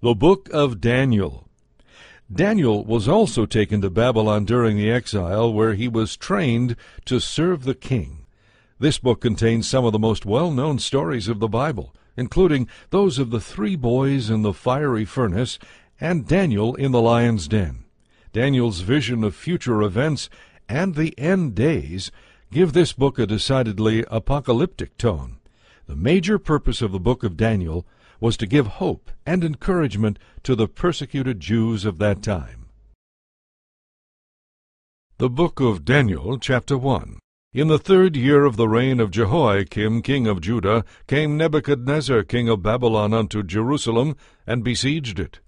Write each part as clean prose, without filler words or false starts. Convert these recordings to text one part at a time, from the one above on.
The Book of Daniel. Daniel was also taken to Babylon during the exile, where he was trained to serve the king. This book contains some of the most well-known stories of the Bible, including those of the 3 boys in the fiery furnace and Daniel in the lion's den. Daniel's vision of future events and the end days give this book a decidedly apocalyptic tone. The major purpose of the book of Daniel was to give hope and encouragement to the persecuted Jews of that time. The Book of Daniel, Chapter 1. In the 3rd year of the reign of Jehoiakim king of Judah came Nebuchadnezzar king of Babylon unto Jerusalem, and besieged it.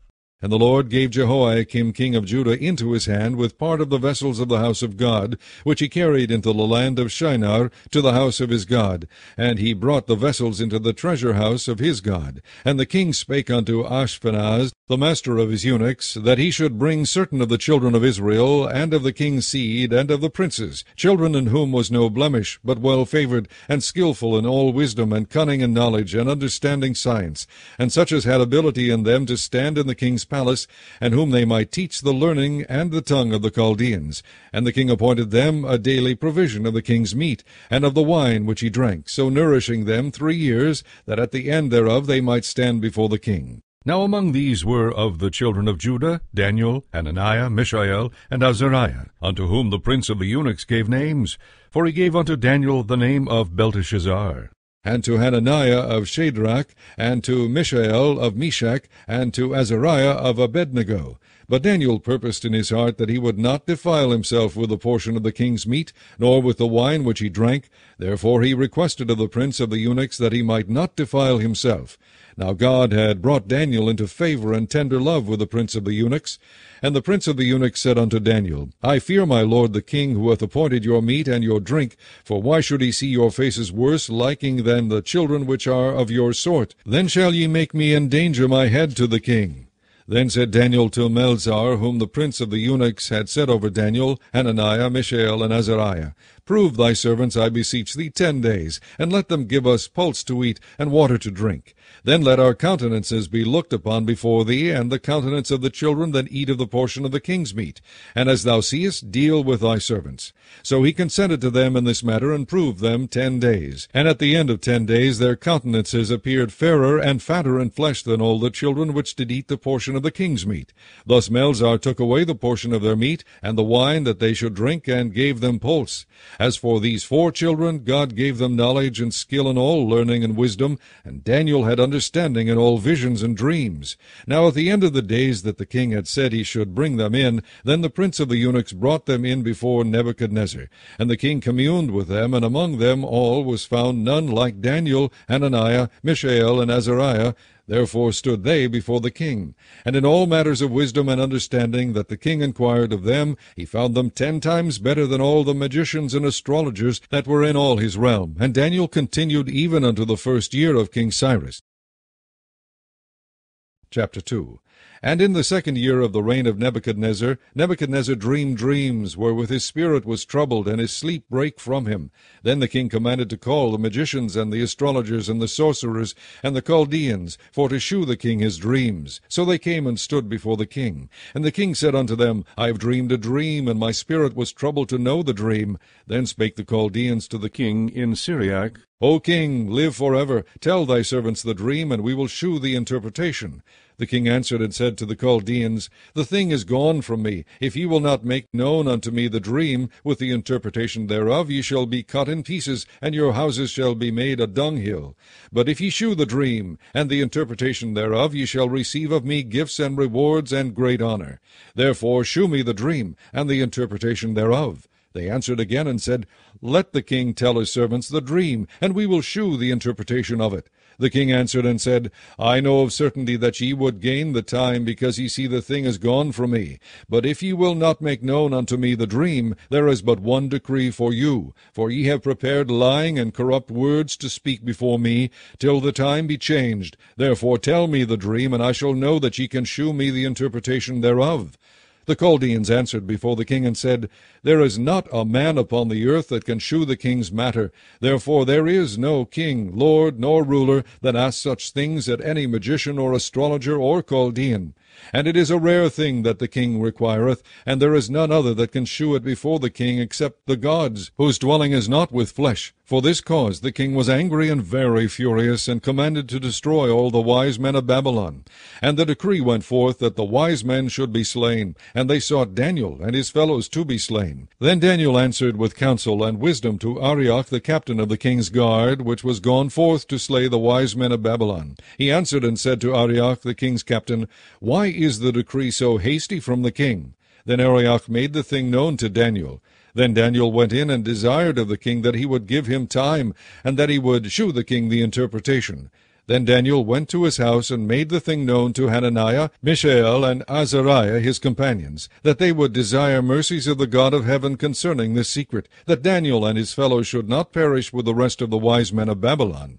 And the Lord gave Jehoiakim king of Judah into his hand with part of the vessels of the house of God, which he carried into the land of Shinar to the house of his God. And he brought the vessels into the treasure house of his God. And the king spake unto Ashpenaz, the master of his eunuchs, that he should bring certain of the children of Israel, and of the king's seed, and of the princes, children in whom was no blemish, but well favored, and skillful in all wisdom, and cunning in knowledge, and understanding science, and such as had ability in them to stand in the king's palace, and whom they might teach the learning and the tongue of the Chaldeans. And the king appointed them a daily provision of the king's meat, and of the wine which he drank, so nourishing them 3 years, that at the end thereof they might stand before the king. Now among these were of the children of Judah Daniel, Hananiah, Mishael, and Azariah, unto whom the prince of the eunuchs gave names. For he gave unto Daniel the name of Belteshazzar, and to Hananiah of Shadrach, and to Mishael of Meshach, and to Azariah of Abednego. But Daniel purposed in his heart that he would not defile himself with a portion of the king's meat, nor with the wine which he drank. Therefore he requested of the prince of the eunuchs that he might not defile himself. Now God had brought Daniel into favor and tender love with the prince of the eunuchs. And the prince of the eunuchs said unto Daniel, I fear my lord the king, who hath appointed your meat and your drink, for why should he see your faces worse liking than the children which are of your sort? Then shall ye make me endanger my head to the king. Then said Daniel to Melzar, whom the prince of the eunuchs had set over Daniel, Hananiah, Mishael, and Azariah, Prove thy servants, I beseech thee, 10 days, and let them give us pulse to eat, and water to drink. Then let our countenances be looked upon before thee, and the countenance of the children that eat of the portion of the king's meat. And as thou seest, deal with thy servants. So he consented to them in this matter, and proved them 10 days. And at the end of 10 days their countenances appeared fairer and fatter in flesh than all the children which did eat the portion of the king's meat. Thus Melzar took away the portion of their meat, and the wine that they should drink, and gave them pulse. As for these 4 children, God gave them knowledge and skill in all learning and wisdom, and Daniel had understanding in all visions and dreams. Now at the end of the days that the king had said he should bring them in, then the prince of the eunuchs brought them in before Nebuchadnezzar. And the king communed with them, and among them all was found none like Daniel, Hananiah, Mishael, and Azariah. Therefore stood they before the king. And in all matters of wisdom and understanding that the king inquired of them, he found them 10 times better than all the magicians and astrologers that were in all his realm. And Daniel continued even unto the 1st year of King Cyrus. Chapter 2. And in the 2nd year of the reign of Nebuchadnezzar, Nebuchadnezzar dreamed dreams, wherewith his spirit was troubled, and his sleep brake from him. Then the king commanded to call the magicians, and the astrologers, and the sorcerers, and the Chaldeans, for to shew the king his dreams. So they came and stood before the king. And the king said unto them, I have dreamed a dream, and my spirit was troubled to know the dream. Then spake the Chaldeans to the king in Syriac, O king, live forever. Tell thy servants the dream, and we will shew the interpretation. The king answered and said to the Chaldeans, The thing is gone from me. If ye will not make known unto me the dream, with the interpretation thereof, ye shall be cut in pieces, and your houses shall be made a dunghill. But if ye shew the dream, and the interpretation thereof, ye shall receive of me gifts and rewards and great honor. Therefore shew me the dream, and the interpretation thereof. They answered again and said, Let the king tell his servants the dream, and we will shew the interpretation of it. The king answered and said, I know of certainty that ye would gain the time, because ye see the thing is gone from me. But if ye will not make known unto me the dream, there is but one decree for you. For ye have prepared lying and corrupt words to speak before me, till the time be changed. Therefore tell me the dream, and I shall know that ye can shew me the interpretation thereof. The Chaldeans answered before the king and said, There is not a man upon the earth that can shew the king's matter. Therefore there is no king, lord, nor ruler that asks such things at any magician or astrologer or Chaldean. And it is a rare thing that the king requireth, and there is none other that can shew it before the king except the gods, whose dwelling is not with flesh. For this cause the king was angry and very furious, and commanded to destroy all the wise men of Babylon. And the decree went forth that the wise men should be slain, and they sought Daniel and his fellows to be slain. Then Daniel answered with counsel and wisdom to Arioch the captain of the king's guard, which was gone forth to slay the wise men of Babylon. He answered and said to Arioch the king's captain, Why is the decree so hasty from the king? Then Arioch made the thing known to Daniel. Then Daniel went in and desired of the king that he would give him time, and that he would shew the king the interpretation. Then Daniel went to his house and made the thing known to Hananiah, Mishael, and Azariah his companions, that they would desire mercies of the God of heaven concerning this secret, that Daniel and his fellows should not perish with the rest of the wise men of Babylon.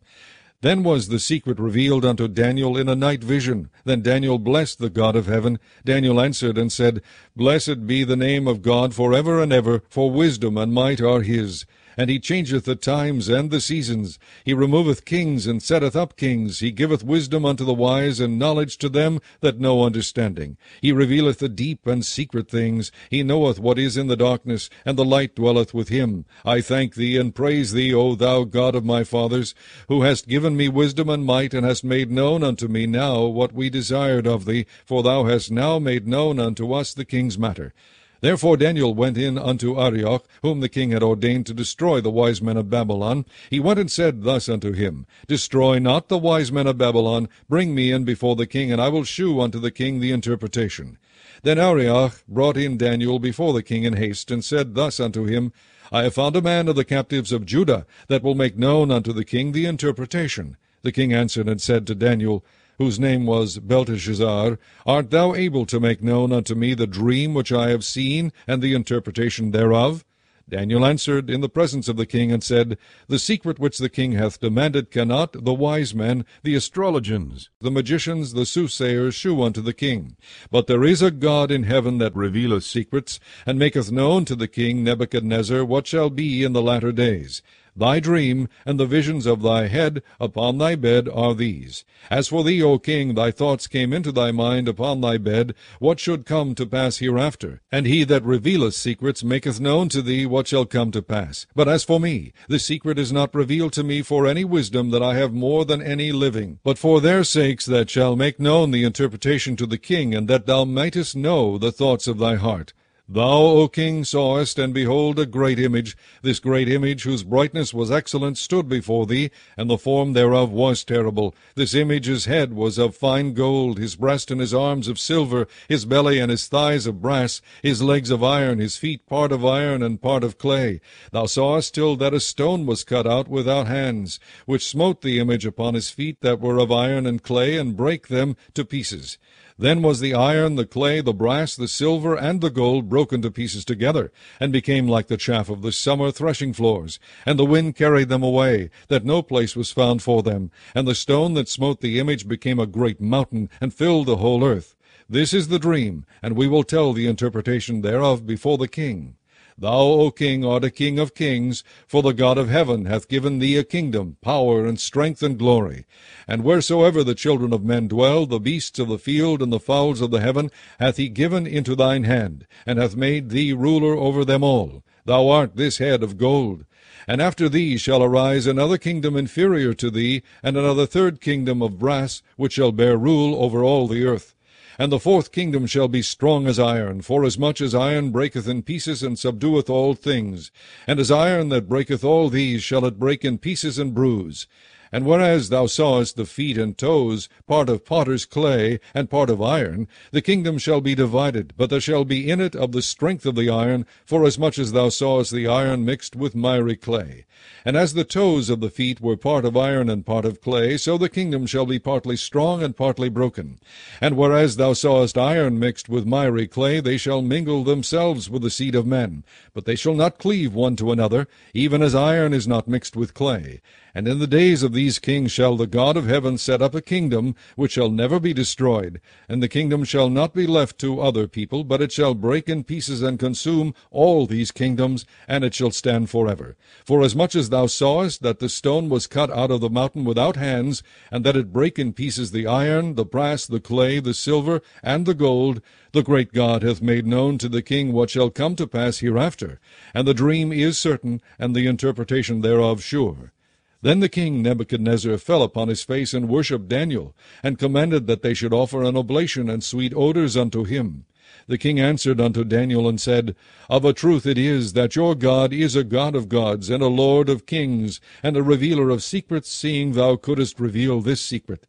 Then was the secret revealed unto Daniel in a night vision. Then Daniel blessed the God of heaven. Daniel answered and said, Blessed be the name of God for ever and ever, for wisdom and might are his. And he changeth the times and the seasons. He removeth kings, and setteth up kings. He giveth wisdom unto the wise, and knowledge to them that know understanding. He revealeth the deep and secret things. He knoweth what is in the darkness, and the light dwelleth with him. I thank thee, and praise thee, O thou God of my fathers, who hast given me wisdom and might, and hast made known unto me now what we desired of thee, for thou hast now made known unto us the king's matter. Therefore Daniel went in unto Arioch, whom the king had ordained to destroy the wise men of Babylon. He went and said thus unto him, Destroy not the wise men of Babylon. Bring me in before the king, and I will shew unto the king the interpretation. Then Arioch brought in Daniel before the king in haste, and said thus unto him, I have found a man of the captives of Judah, that will make known unto the king the interpretation. The king answered and said to Daniel, whose name was Belteshazzar, Art thou able to make known unto me the dream which I have seen, and the interpretation thereof? Daniel answered in the presence of the king, and said, The secret which the king hath demanded cannot the wise men, the astrologers, the magicians, the soothsayers, shew unto the king. But there is a God in heaven that revealeth secrets, and maketh known to the king Nebuchadnezzar what shall be in the latter days. Thy dream and the visions of thy head upon thy bed are these. As for thee, O king, thy thoughts came into thy mind upon thy bed, what should come to pass hereafter. And he that revealeth secrets maketh known to thee what shall come to pass. But as for me, the secret is not revealed to me for any wisdom that I have more than any living, but for their sakes that shall make known the interpretation to the king, and that thou mightest know the thoughts of thy heart. Thou, O king, sawest, and behold, a great image. This great image, whose brightness was excellent, stood before thee, and the form thereof was terrible. This image's head was of fine gold, his breast and his arms of silver, his belly and his thighs of brass, his legs of iron, his feet part of iron and part of clay. Thou sawest till that a stone was cut out without hands, which smote the image upon his feet that were of iron and clay, and brake them to pieces. Then was the iron, the clay, the brass, the silver, and the gold broken to pieces together, and became like the chaff of the summer threshing floors. And the wind carried them away, that no place was found for them. And the stone that smote the image became a great mountain, and filled the whole earth. This is the dream, and we will tell the interpretation thereof before the king. Thou, O king, art a king of kings, for the God of heaven hath given thee a kingdom, power, and strength, and glory. And wheresoever the children of men dwell, the beasts of the field and the fowls of the heaven hath he given into thine hand, and hath made thee ruler over them all. Thou art this head of gold. And after thee shall arise another kingdom inferior to thee, and another third kingdom of brass, which shall bear rule over all the earth. And the fourth kingdom shall be strong as iron, forasmuch as iron breaketh in pieces and subdueth all things. And as iron that breaketh all these shall it break in pieces and bruise. And whereas thou sawest the feet and toes, part of potter's clay, and part of iron, the kingdom shall be divided, but there shall be in it of the strength of the iron, forasmuch as thou sawest the iron mixed with miry clay. And as the toes of the feet were part of iron and part of clay, so the kingdom shall be partly strong and partly broken. And whereas thou sawest iron mixed with miry clay, they shall mingle themselves with the seed of men. But they shall not cleave one to another, even as iron is not mixed with clay. And in the days of these kings shall the God of heaven set up a kingdom which shall never be destroyed, and the kingdom shall not be left to other people, but it shall break in pieces and consume all these kingdoms, and it shall stand forever. Forasmuch as thou sawest that the stone was cut out of the mountain without hands, and that it brake in pieces the iron, the brass, the clay, the silver, and the gold, the great God hath made known to the king what shall come to pass hereafter, and the dream is certain, and the interpretation thereof sure. Then the king Nebuchadnezzar fell upon his face and worshipped Daniel, and commanded that they should offer an oblation and sweet odors unto him. The king answered unto Daniel and said, Of a truth it is that your God is a God of gods, and a Lord of kings, and a revealer of secrets, seeing thou couldest reveal this secret.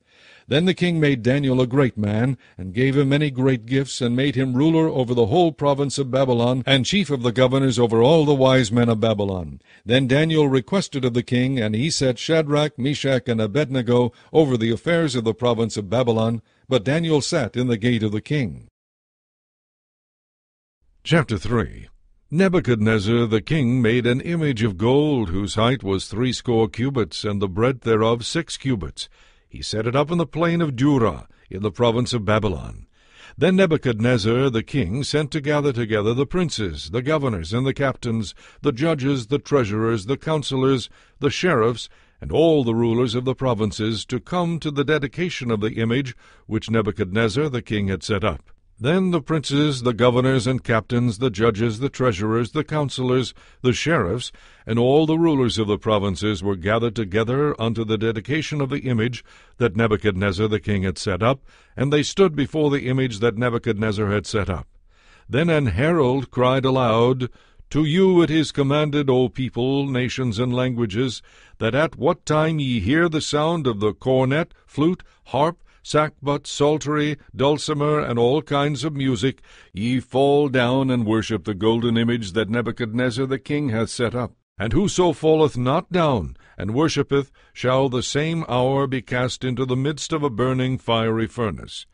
Then the king made Daniel a great man, and gave him many great gifts, and made him ruler over the whole province of Babylon, and chief of the governors over all the wise men of Babylon. Then Daniel requested of the king, and he set Shadrach, Meshach, and Abednego over the affairs of the province of Babylon, but Daniel sat in the gate of the king. Chapter 3. Nebuchadnezzar the king made an image of gold, whose height was 60 cubits, and the breadth thereof 6 cubits. He set it up in the plain of Dura, in the province of Babylon. Then Nebuchadnezzar the king sent to gather together the princes, the governors, and the captains, the judges, the treasurers, the counselors, the sheriffs, and all the rulers of the provinces, to come to the dedication of the image which Nebuchadnezzar the king had set up. Then the princes, the governors and captains, the judges, the treasurers, the counselors, the sheriffs, and all the rulers of the provinces were gathered together unto the dedication of the image that Nebuchadnezzar the king had set up, and they stood before the image that Nebuchadnezzar had set up. Then an herald cried aloud, To you it is commanded, O people, nations, and languages, that at what time ye hear the sound of the cornet, flute, harp, sackbut, psaltery, dulcimer, and all kinds of music, ye fall down and worship the golden image that Nebuchadnezzar the king hath set up. And whoso falleth not down and worshippeth shall the same hour be cast into the midst of a burning fiery furnace.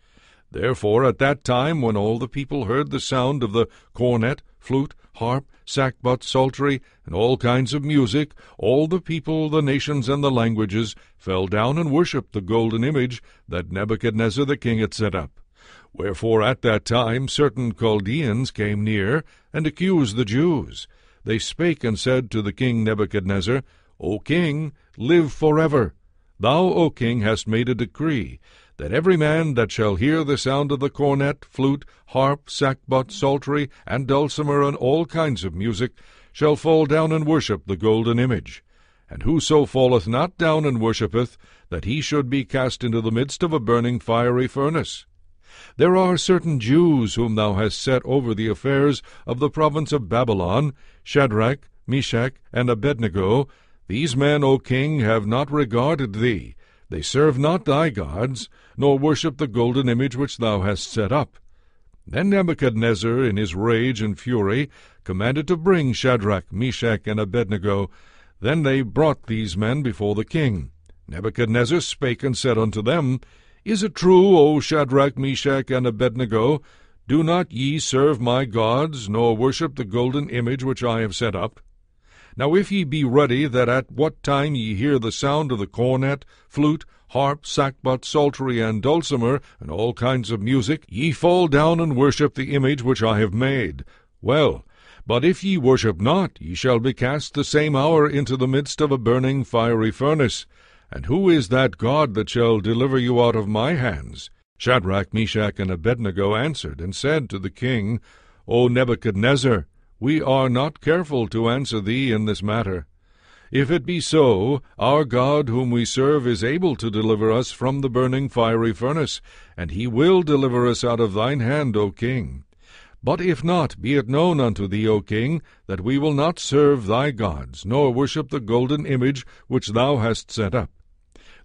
Therefore at that time, when all the people heard the sound of the cornet, flute, harp, sackbut, psaltery, and all kinds of music, all the people, the nations, and the languages fell down and worshipped the golden image that Nebuchadnezzar the king had set up. Wherefore at that time certain Chaldeans came near, and accused the Jews. They spake and said to the king Nebuchadnezzar, O king, live forever. Thou, O king, hast made a decree, that every man that shall hear the sound of the cornet, flute, harp, sackbut, psaltery, and dulcimer, and all kinds of music, shall fall down and worship the golden image. And whoso falleth not down and worshippeth, that he should be cast into the midst of a burning fiery furnace. There are certain Jews whom thou hast set over the affairs of the province of Babylon, Shadrach, Meshach, and Abednego. These men, O king, have not regarded thee. They serve not thy gods, nor worship the golden image which thou hast set up. Then Nebuchadnezzar, in his rage and fury, commanded to bring Shadrach, Meshach, and Abednego. Then they brought these men before the king. Nebuchadnezzar spake and said unto them, Is it true, O Shadrach, Meshach, and Abednego? Do not ye serve my gods, nor worship the golden image which I have set up? Now if ye be ready, that at what time ye hear the sound of the cornet, flute, harp, sackbut, psaltery, and dulcimer, and all kinds of music, ye fall down and worship the image which I have made. Well, but if ye worship not, ye shall be cast the same hour into the midst of a burning fiery furnace. And who is that God that shall deliver you out of my hands? Shadrach, Meshach, and Abednego answered and said to the king, O Nebuchadnezzar, we are not careful to answer thee in this matter. If it be so, our God whom we serve is able to deliver us from the burning fiery furnace, and he will deliver us out of thine hand, O king. But if not, be it known unto thee, O king, that we will not serve thy gods, nor worship the golden image which thou hast set up.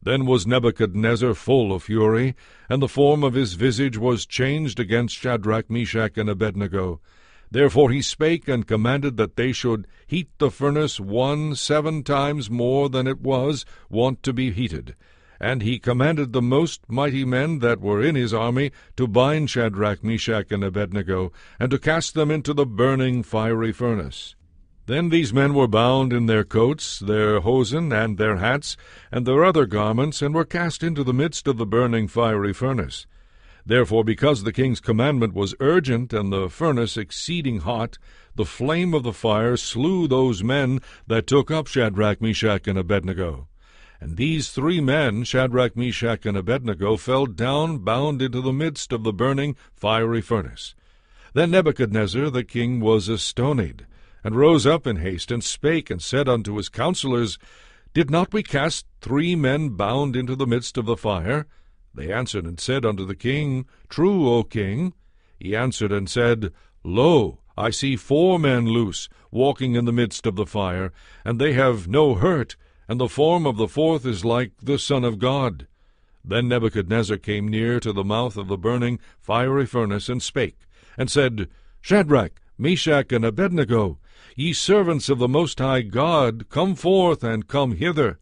Then was Nebuchadnezzar full of fury, and the form of his visage was changed against Shadrach, Meshach, and Abednego. Therefore he spake and commanded that they should heat the furnace 7 times more than it was wont to be heated. And he commanded the most mighty men that were in his army to bind Shadrach, Meshach, and Abednego, and to cast them into the burning fiery furnace. Then these men were bound in their coats, their hosen, and their hats, and their other garments, and were cast into the midst of the burning fiery furnace. Therefore, because the king's commandment was urgent, and the furnace exceeding hot, the flame of the fire slew those men that took up Shadrach, Meshach, and Abednego. And these 3 men, Shadrach, Meshach, and Abednego, fell down bound into the midst of the burning fiery furnace. Then Nebuchadnezzar the king was astonied, and rose up in haste, and spake, and said unto his counselors, Did not we cast 3 men bound into the midst of the fire? They answered and said unto the king, True, O king. He answered and said, Lo, I see 4 men loose, walking in the midst of the fire, and they have no hurt, and the form of the 4th is like the Son of God. Then Nebuchadnezzar came near to the mouth of the burning fiery furnace, and spake, and said, Shadrach, Meshach, and Abednego, ye servants of the Most High God, come forth, and come hither.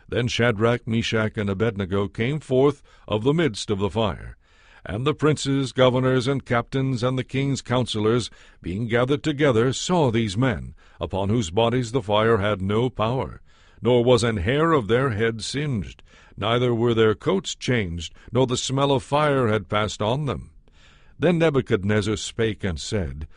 Then Shadrach, Meshach, and Abednego came forth of the midst of the fire. And the princes, governors, and captains, and the king's counselors, being gathered together, saw these men, upon whose bodies the fire had no power, nor was an hair of their head singed, neither were their coats changed, nor the smell of fire had passed on them. Then Nebuchadnezzar spake and said,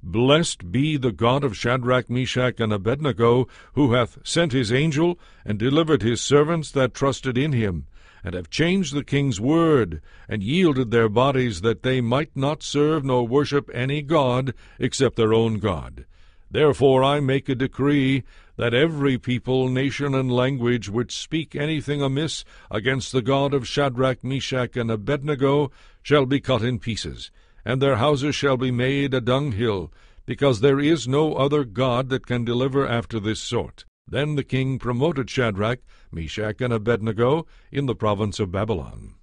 Blessed be the God of Shadrach, Meshach, and Abednego, who hath sent his angel, and delivered his servants that trusted in him, and have changed the king's word, and yielded their bodies, that they might not serve nor worship any god except their own God. Therefore I make a decree, that every people, nation, and language which speak anything amiss against the God of Shadrach, Meshach, and Abednego shall be cut in pieces, and their houses shall be made a dunghill, because there is no other God that can deliver after this sort. Then the king promoted Shadrach, Meshach, and Abednego in the province of Babylon.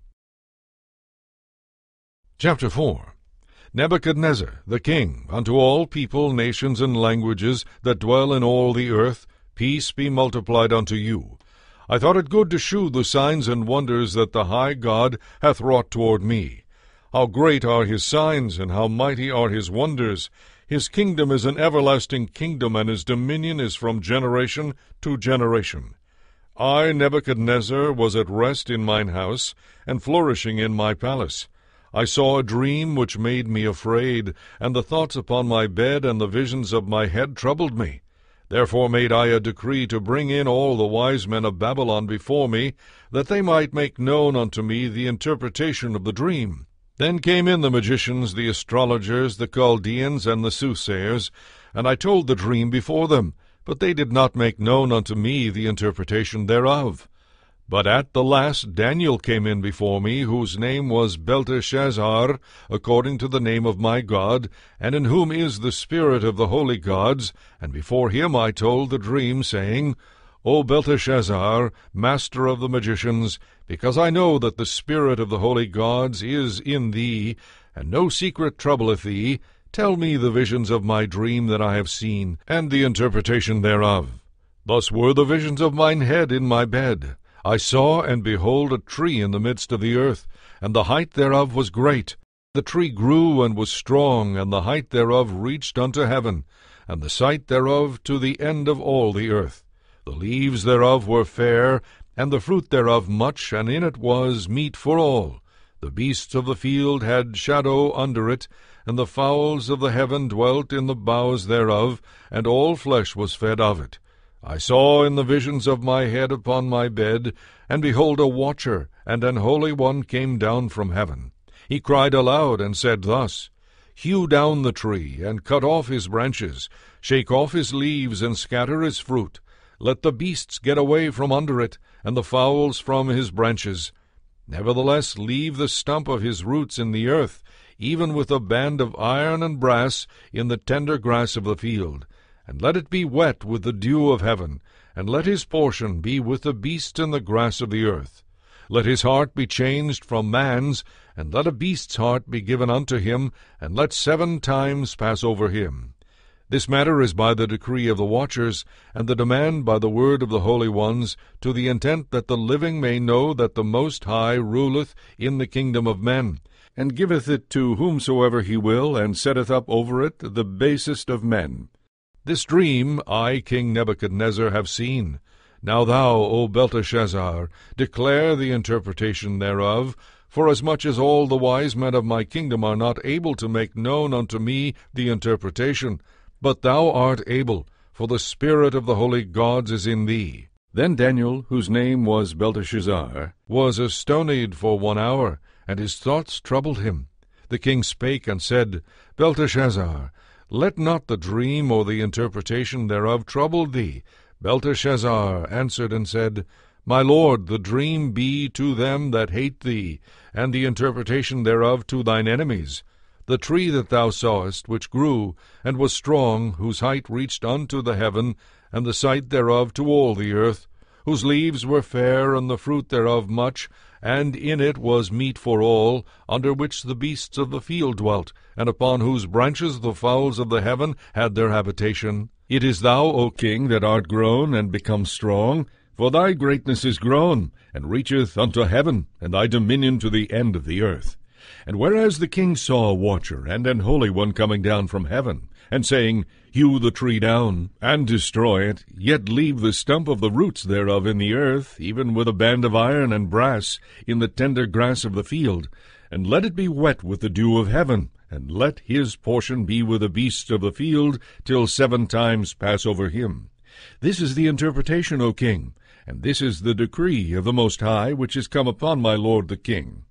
Chapter 4. Nebuchadnezzar the king, unto all people, nations, and languages that dwell in all the earth, peace be multiplied unto you. I thought it good to shew the signs and wonders that the high God hath wrought toward me. How great are his signs, and how mighty are his wonders! His kingdom is an everlasting kingdom, and his dominion is from generation to generation. I, Nebuchadnezzar, was at rest in mine house, and flourishing in my palace. I saw a dream which made me afraid, and the thoughts upon my bed and the visions of my head troubled me. Therefore made I a decree to bring in all the wise men of Babylon before me, that they might make known unto me the interpretation of the dream. Then came in the magicians, the astrologers, the Chaldeans, and the soothsayers, and I told the dream before them, but they did not make known unto me the interpretation thereof. But at the last Daniel came in before me, whose name was Belteshazzar, according to the name of my God, and in whom is the spirit of the holy gods, and before him I told the dream, saying, O Belteshazzar, master of the magicians, because I know that the spirit of the holy gods is in thee, and no secret troubleth thee, tell me the visions of my dream that I have seen, and the interpretation thereof. Thus were the visions of mine head in my bed. I saw, and behold, a tree in the midst of the earth, and the height thereof was great. The tree grew and was strong, and the height thereof reached unto heaven, and the sight thereof to the end of all the earth. The leaves thereof were fair, and the fruit thereof much, and in it was meat for all. The beasts of the field had shadow under it, and the fowls of the heaven dwelt in the boughs thereof, and all flesh was fed of it. I saw in the visions of my head upon my bed, and behold, a watcher, and an holy one came down from heaven. He cried aloud, and said thus, Hew down the tree, and cut off his branches, shake off his leaves, and scatter his fruit. Let the beasts get away from under it, and the fowls from his branches. Nevertheless leave the stump of his roots in the earth, even with a band of iron and brass in the tender grass of the field. And let it be wet with the dew of heaven, and let his portion be with the beasts in the grass of the earth. Let his heart be changed from man's, and let a beast's heart be given unto him, and let 7 times pass over him. This matter is by the decree of the watchers, and the demand by the word of the holy ones, to the intent that the living may know that the Most High ruleth in the kingdom of men, and giveth it to whomsoever he will, and setteth up over it the basest of men. This dream I, King Nebuchadnezzar, have seen. Now thou, O Belteshazzar, declare the interpretation thereof, forasmuch as all the wise men of my kingdom are not able to make known unto me the interpretation, but thou art able, for the spirit of the holy gods is in thee. Then Daniel, whose name was Belteshazzar, was astonied for 1 hour, and his thoughts troubled him. The king spake and said, Belteshazzar, let not the dream or the interpretation thereof trouble thee. Belteshazzar answered and said, My lord, the dream be to them that hate thee, and the interpretation thereof to thine enemies. The tree that thou sawest, which grew, and was strong, whose height reached unto the heaven, and the sight thereof to all the earth, whose leaves were fair, and the fruit thereof much, and in it was meat for all, under which the beasts of the field dwelt, and upon whose branches the fowls of the heaven had their habitation. It is thou, O king, that art grown and become strong, for thy greatness is grown, and reacheth unto heaven, and thy dominion to the end of the earth. And whereas the king saw a watcher and an holy one coming down from heaven, and saying, Hew the tree down, and destroy it, yet leave the stump of the roots thereof in the earth, even with a band of iron and brass, in the tender grass of the field, and let it be wet with the dew of heaven, and let his portion be with the beasts of the field, till 7 times pass over him. This is the interpretation, O king, and this is the decree of the Most High, which is come upon my lord the king,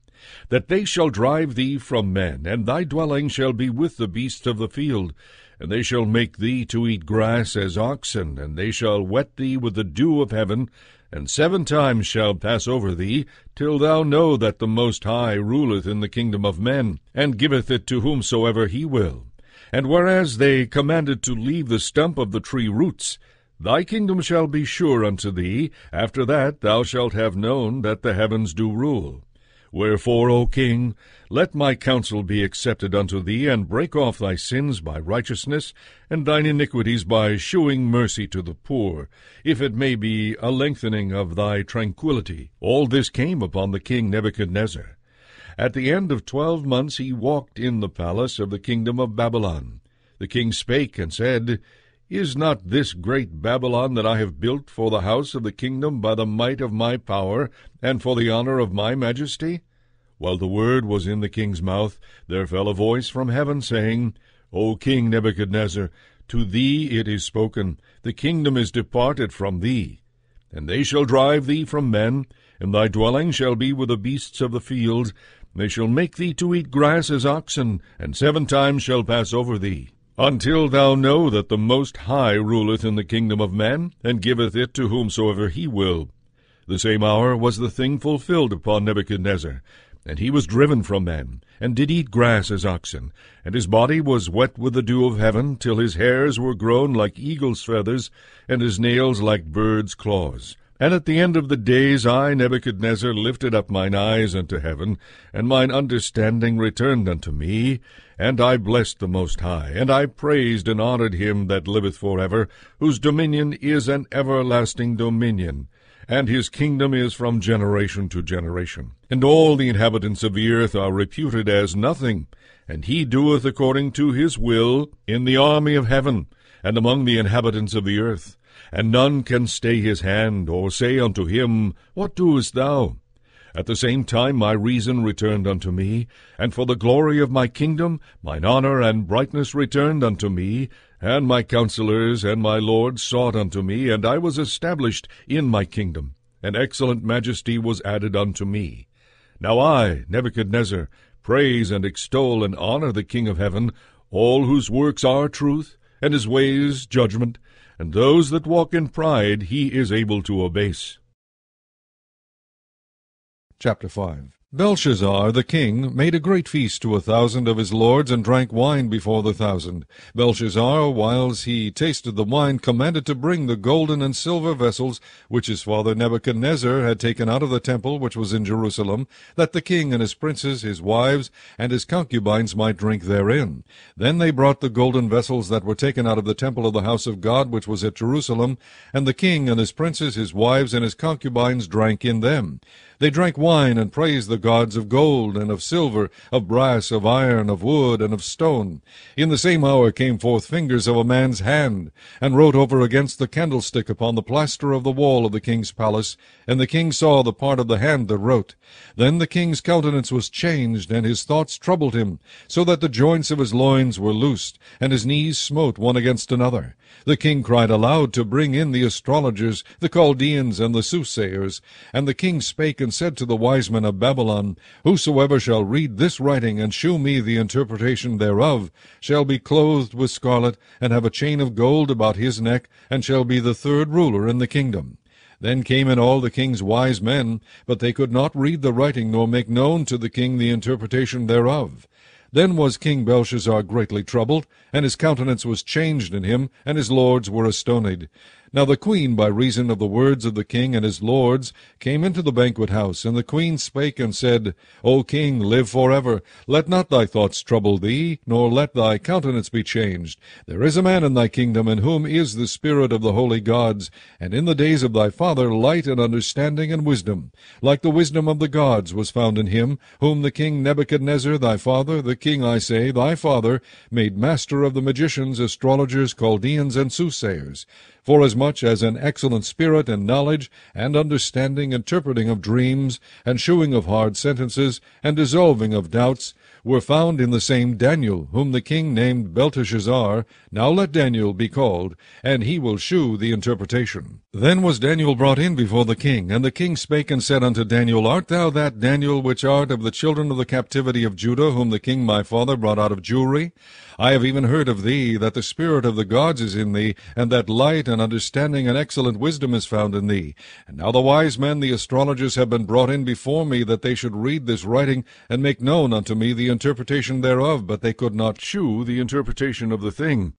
that they shall drive thee from men, and thy dwelling shall be with the beasts of the field, and they shall make thee to eat grass as oxen, and they shall wet thee with the dew of heaven, and 7 times shall pass over thee, till thou know that the Most High ruleth in the kingdom of men, and giveth it to whomsoever he will. And whereas they commanded to leave the stump of the tree roots, thy kingdom shall be sure unto thee. After that thou shalt have known that the heavens do rule. Wherefore, O king, let my counsel be accepted unto thee, and break off thy sins by righteousness, and thine iniquities by shewing mercy to the poor, if it may be a lengthening of thy tranquillity. All this came upon the king Nebuchadnezzar. At the end of 12 months he walked in the palace of the kingdom of Babylon. The king spake and said, Is not this great Babylon that I have built for the house of the kingdom by the might of my power, and for the honor of my majesty? While the word was in the king's mouth, there fell a voice from heaven, saying, O king Nebuchadnezzar, to thee it is spoken, the kingdom is departed from thee. And they shall drive thee from men, and thy dwelling shall be with the beasts of the field. They shall make thee to eat grass as oxen, and 7 times shall pass over thee, until thou know that the Most High ruleth in the kingdom of men, and giveth it to whomsoever he will. The same hour was the thing fulfilled upon Nebuchadnezzar, and he was driven from men, and did eat grass as oxen, and his body was wet with the dew of heaven, till his hairs were grown like eagle's feathers, and his nails like birds' claws. And at the end of the days I, Nebuchadnezzar, lifted up mine eyes unto heaven, and mine understanding returned unto me, and I blessed the Most High, and I praised and honored him that liveth for ever, whose dominion is an everlasting dominion, and his kingdom is from generation to generation. And all the inhabitants of the earth are reputed as nothing, and he doeth according to his will in the army of heaven, and among the inhabitants of the earth. And none can stay his hand, or say unto him, What doest thou? At the same time my reason returned unto me, and for the glory of my kingdom mine honor and brightness returned unto me, and my counselors and my lords sought unto me, and I was established in my kingdom, and excellent majesty was added unto me. Now I, Nebuchadnezzar, praise and extol and honor the King of heaven, all whose works are truth, and his ways judgment, and those that walk in pride he is able to abase. Chapter 5. Belshazzar the king made a great feast to 1,000 of his lords, and drank wine before the 1,000. Belshazzar, whiles he tasted the wine, commanded to bring the golden and silver vessels, which his father Nebuchadnezzar had taken out of the temple which was in Jerusalem, that the king and his princes, his wives, and his concubines might drink therein. Then they brought the golden vessels that were taken out of the temple of the house of God which was at Jerusalem, and the king and his princes, his wives, and his concubines drank in them. They drank wine and praised the gods of gold, and of silver, of brass, of iron, of wood, and of stone. In the same hour came forth fingers of a man's hand, and wrote over against the candlestick upon the plaster of the wall of the king's palace, and the king saw the part of the hand that wrote. Then the king's countenance was changed, and his thoughts troubled him, so that the joints of his loins were loosed, and his knees smote one against another. The king cried aloud to bring in the astrologers, the Chaldeans, and the soothsayers. And the king spake and said to the wise men of Babylon, Whosoever shall read this writing, and shew me the interpretation thereof, shall be clothed with scarlet, and have a chain of gold about his neck, and shall be the third ruler in the kingdom. Then came in all the king's wise men, but they could not read the writing, nor make known to the king the interpretation thereof. Then was King Belshazzar greatly troubled, and his countenance was changed in him, and his lords were astonied. Now the queen, by reason of the words of the king and his lords, came into the banquet house, and the queen spake and said, O king, live forever. Let not thy thoughts trouble thee, nor let thy countenance be changed. There is a man in thy kingdom, in whom is the spirit of the holy gods, and in the days of thy father light and understanding and wisdom. Like the wisdom of the gods was found in him, whom the king Nebuchadnezzar thy father, the king, I say, thy father, made master of the magicians, astrologers, Chaldeans, and soothsayers. Forasmuch as an excellent spirit and knowledge, and understanding, interpreting of dreams, and shewing of hard sentences, and dissolving of doubts, were found in the same Daniel, whom the king named Belteshazzar. Now let Daniel be called, and he will shew the interpretation. Then was Daniel brought in before the king, and the king spake and said unto Daniel, Art thou that Daniel which art of the children of the captivity of Judah, whom the king my father brought out of Jewry? I have even heard of thee, that the spirit of the gods is in thee, and that light and understanding and excellent wisdom is found in thee. And now the wise men, the astrologers, have been brought in before me, that they should read this writing, and make known unto me the interpretation thereof, but they could not shew the interpretation of the thing.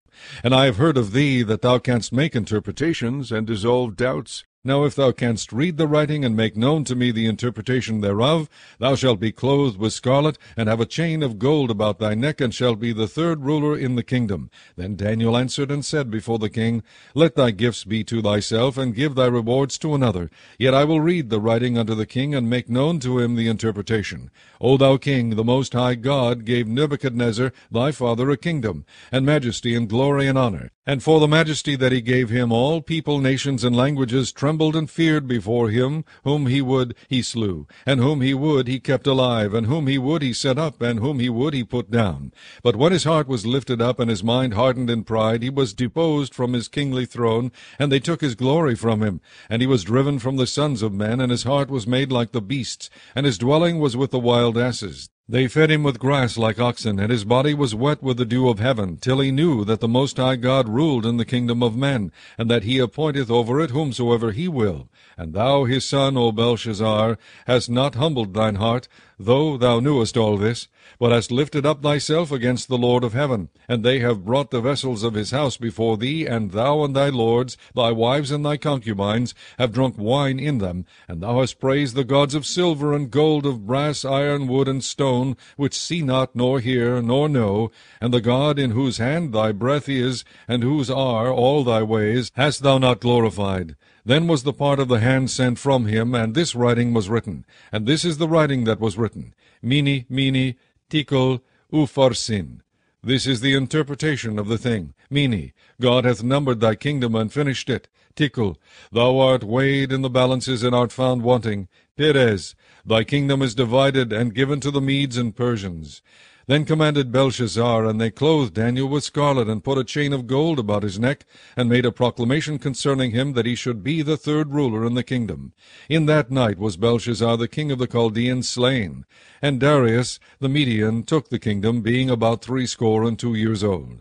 And I have heard of thee, that thou canst make interpretations, and dissolve doubts. Now if thou canst read the writing, and make known to me the interpretation thereof, thou shalt be clothed with scarlet, and have a chain of gold about thy neck, and shalt be the third ruler in the kingdom. Then Daniel answered and said before the king, Let thy gifts be to thyself, and give thy rewards to another. Yet I will read the writing unto the king, and make known to him the interpretation. O thou king, the Most High God gave Nebuchadnezzar thy father a kingdom, and majesty, and glory, and honor. And for the majesty that he gave him, all people, nations, and languages trembled and feared before him. Whom he would he slew, and whom he would he kept alive, and whom he would he set up, and whom he would he put down. But when his heart was lifted up, and his mind hardened in pride, he was deposed from his kingly throne, and they took his glory from him. And he was driven from the sons of men, and his heart was made like the beasts, and his dwelling was with the wild asses. They fed him with grass like oxen, and his body was wet with the dew of heaven, till he knew that the Most High God ruled in the kingdom of men, and that he appointeth over it whomsoever he will. And thou, his son, O Belshazzar, hast not humbled thine heart, though thou knewest all this, but hast lifted up thyself against the Lord of heaven. And they have brought the vessels of his house before thee, and thou and thy lords, thy wives and thy concubines, have drunk wine in them. And thou hast praised the gods of silver and gold, of brass, iron, wood, and stone, which see not, nor hear, nor know. And the God in whose hand thy breath is, and whose are all thy ways, hast thou not glorified. Then was the part of the hand sent from him, and this writing was written. And this is the writing that was written. Mene, mene, tekel, upharsin. This is the interpretation of the thing. Mene, God hath numbered thy kingdom and finished it. Tekel, thou art weighed in the balances and art found wanting. Peres, thy kingdom is divided and given to the Medes and Persians. Then commanded Belshazzar, and they clothed Daniel with scarlet, and put a chain of gold about his neck, and made a proclamation concerning him, that he should be the third ruler in the kingdom. In that night was Belshazzar the king of the Chaldeans slain. And Darius the Median took the kingdom, being about 62 years old.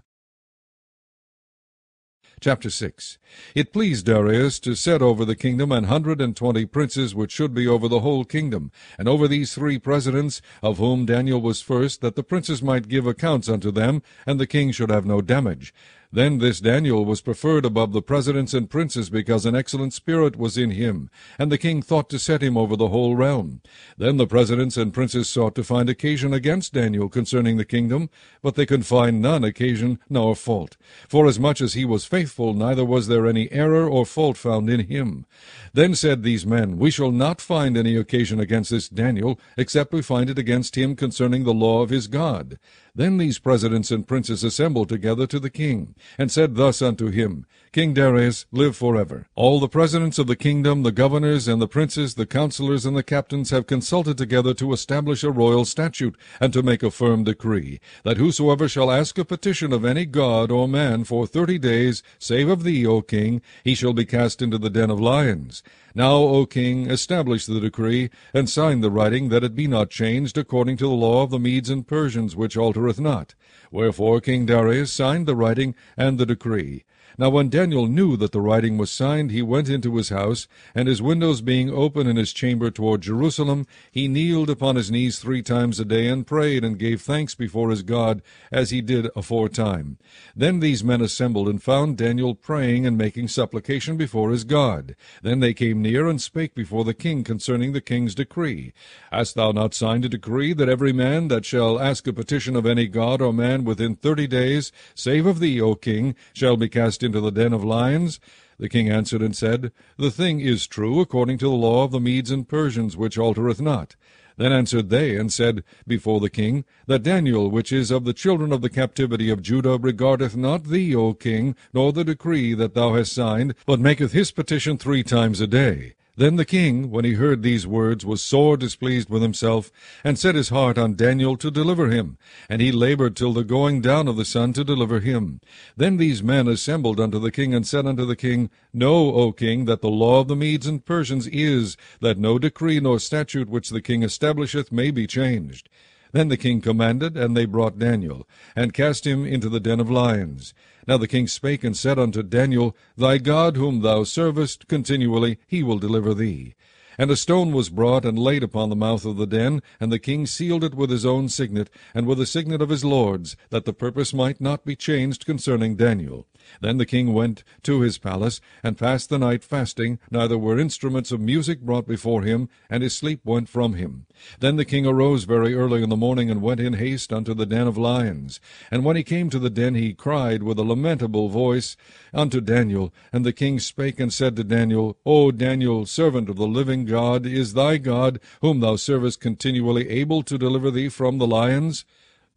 Chapter 6. It pleased Darius to set over the kingdom 120 princes, which should be over the whole kingdom, and over these 3 presidents, of whom Daniel was first, that the princes might give accounts unto them, and the king should have no damage. Then this Daniel was preferred above the presidents and princes, because an excellent spirit was in him, and the king thought to set him over the whole realm. Then the presidents and princes sought to find occasion against Daniel concerning the kingdom, but they could find none occasion nor fault. Forasmuch as he was faithful, neither was there any error or fault found in him. Then said these men, We shall not find any occasion against this Daniel, except we find it against him concerning the law of his God. Then these presidents and princes assembled together to the king, and said thus unto him, King Darius, live forever. All the presidents of the kingdom, the governors, and the princes, the counselors, and the captains have consulted together to establish a royal statute, and to make a firm decree, that whosoever shall ask a petition of any god or man for 30 days, save of thee, O king, he shall be cast into the den of lions. Now, O king, establish the decree, and sign the writing, that it be not changed, according to the law of the Medes and Persians, which altereth not. Wherefore King Darius signed the writing and the decree. Now when Daniel knew that the writing was signed, he went into his house, and his windows being open in his chamber toward Jerusalem, he kneeled upon his knees 3 times a day, and prayed, and gave thanks before his God, as he did aforetime. Then these men assembled, and found Daniel praying and making supplication before his God. Then they came near, and spake before the king concerning the king's decree. Hast thou not signed a decree, that every man that shall ask a petition of any god or man within 30 days, save of thee, O king, shall be cast into the den of lions? The king answered and said, The thing is true, according to the law of the Medes and Persians, which altereth not. Then answered they, and said before the king, that Daniel, which is of the children of the captivity of Judah, regardeth not thee, O king, nor the decree that thou hast signed, but maketh his petition 3 times a day. Then the king, when he heard these words, was sore displeased with himself, and set his heart on Daniel to deliver him. And he labored till the going down of the sun to deliver him. Then these men assembled unto the king, and said unto the king, Know, O king, that the law of the Medes and Persians is, that no decree nor statute which the king establisheth may be changed. Then the king commanded, and they brought Daniel, and cast him into the den of lions. Now the king spake and said unto Daniel, Thy God whom thou servest continually, he will deliver thee. And a stone was brought and laid upon the mouth of the den, and the king sealed it with his own signet, and with the signet of his lords, that the purpose might not be changed concerning Daniel. Then the king went to his palace, and passed the night fasting, neither were instruments of music brought before him, and his sleep went from him. Then the king arose very early in the morning, and went in haste unto the den of lions. And when he came to the den, he cried with a lamentable voice unto Daniel. And the king spake and said to Daniel, O Daniel, servant of the living God, is thy God, whom thou servest continually, able to deliver thee from the lions?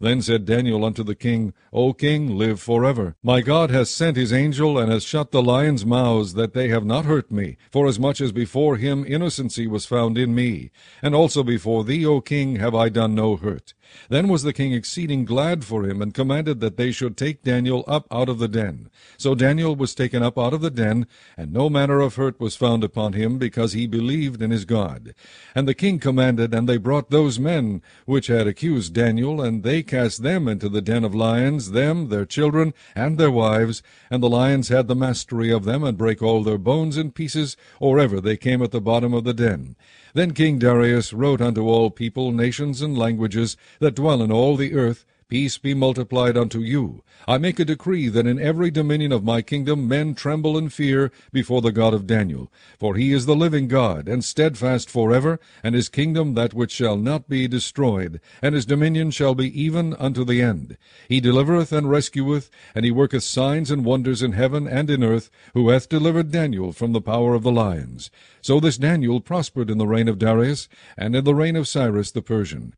Then said Daniel unto the king, O king, live forever. My God hath sent his angel, and hath shut the lions' mouths, that they have not hurt me, forasmuch as before him innocency was found in me. And also before thee, O king, have I done no hurt. Then was the king exceeding glad for him, and commanded that they should take Daniel up out of the den. So Daniel was taken up out of the den, and no manner of hurt was found upon him, because he believed in his God. And the king commanded, and they brought those men which had accused Daniel, and they cast them into the den of lions, them, their children, and their wives. And the lions had the mastery of them, and brake all their bones in pieces, or ever they came at the bottom of the den. Then King Darius wrote unto all people, nations, and languages, that dwell in all the earth, Peace be multiplied unto you. I make a decree that in every dominion of my kingdom men tremble and fear before the God of Daniel. For he is the living God, and steadfast forever, and his kingdom that which shall not be destroyed, and his dominion shall be even unto the end. He delivereth and rescueth, and he worketh signs and wonders in heaven and in earth, who hath delivered Daniel from the power of the lions. So this Daniel prospered in the reign of Darius, and in the reign of Cyrus the Persian.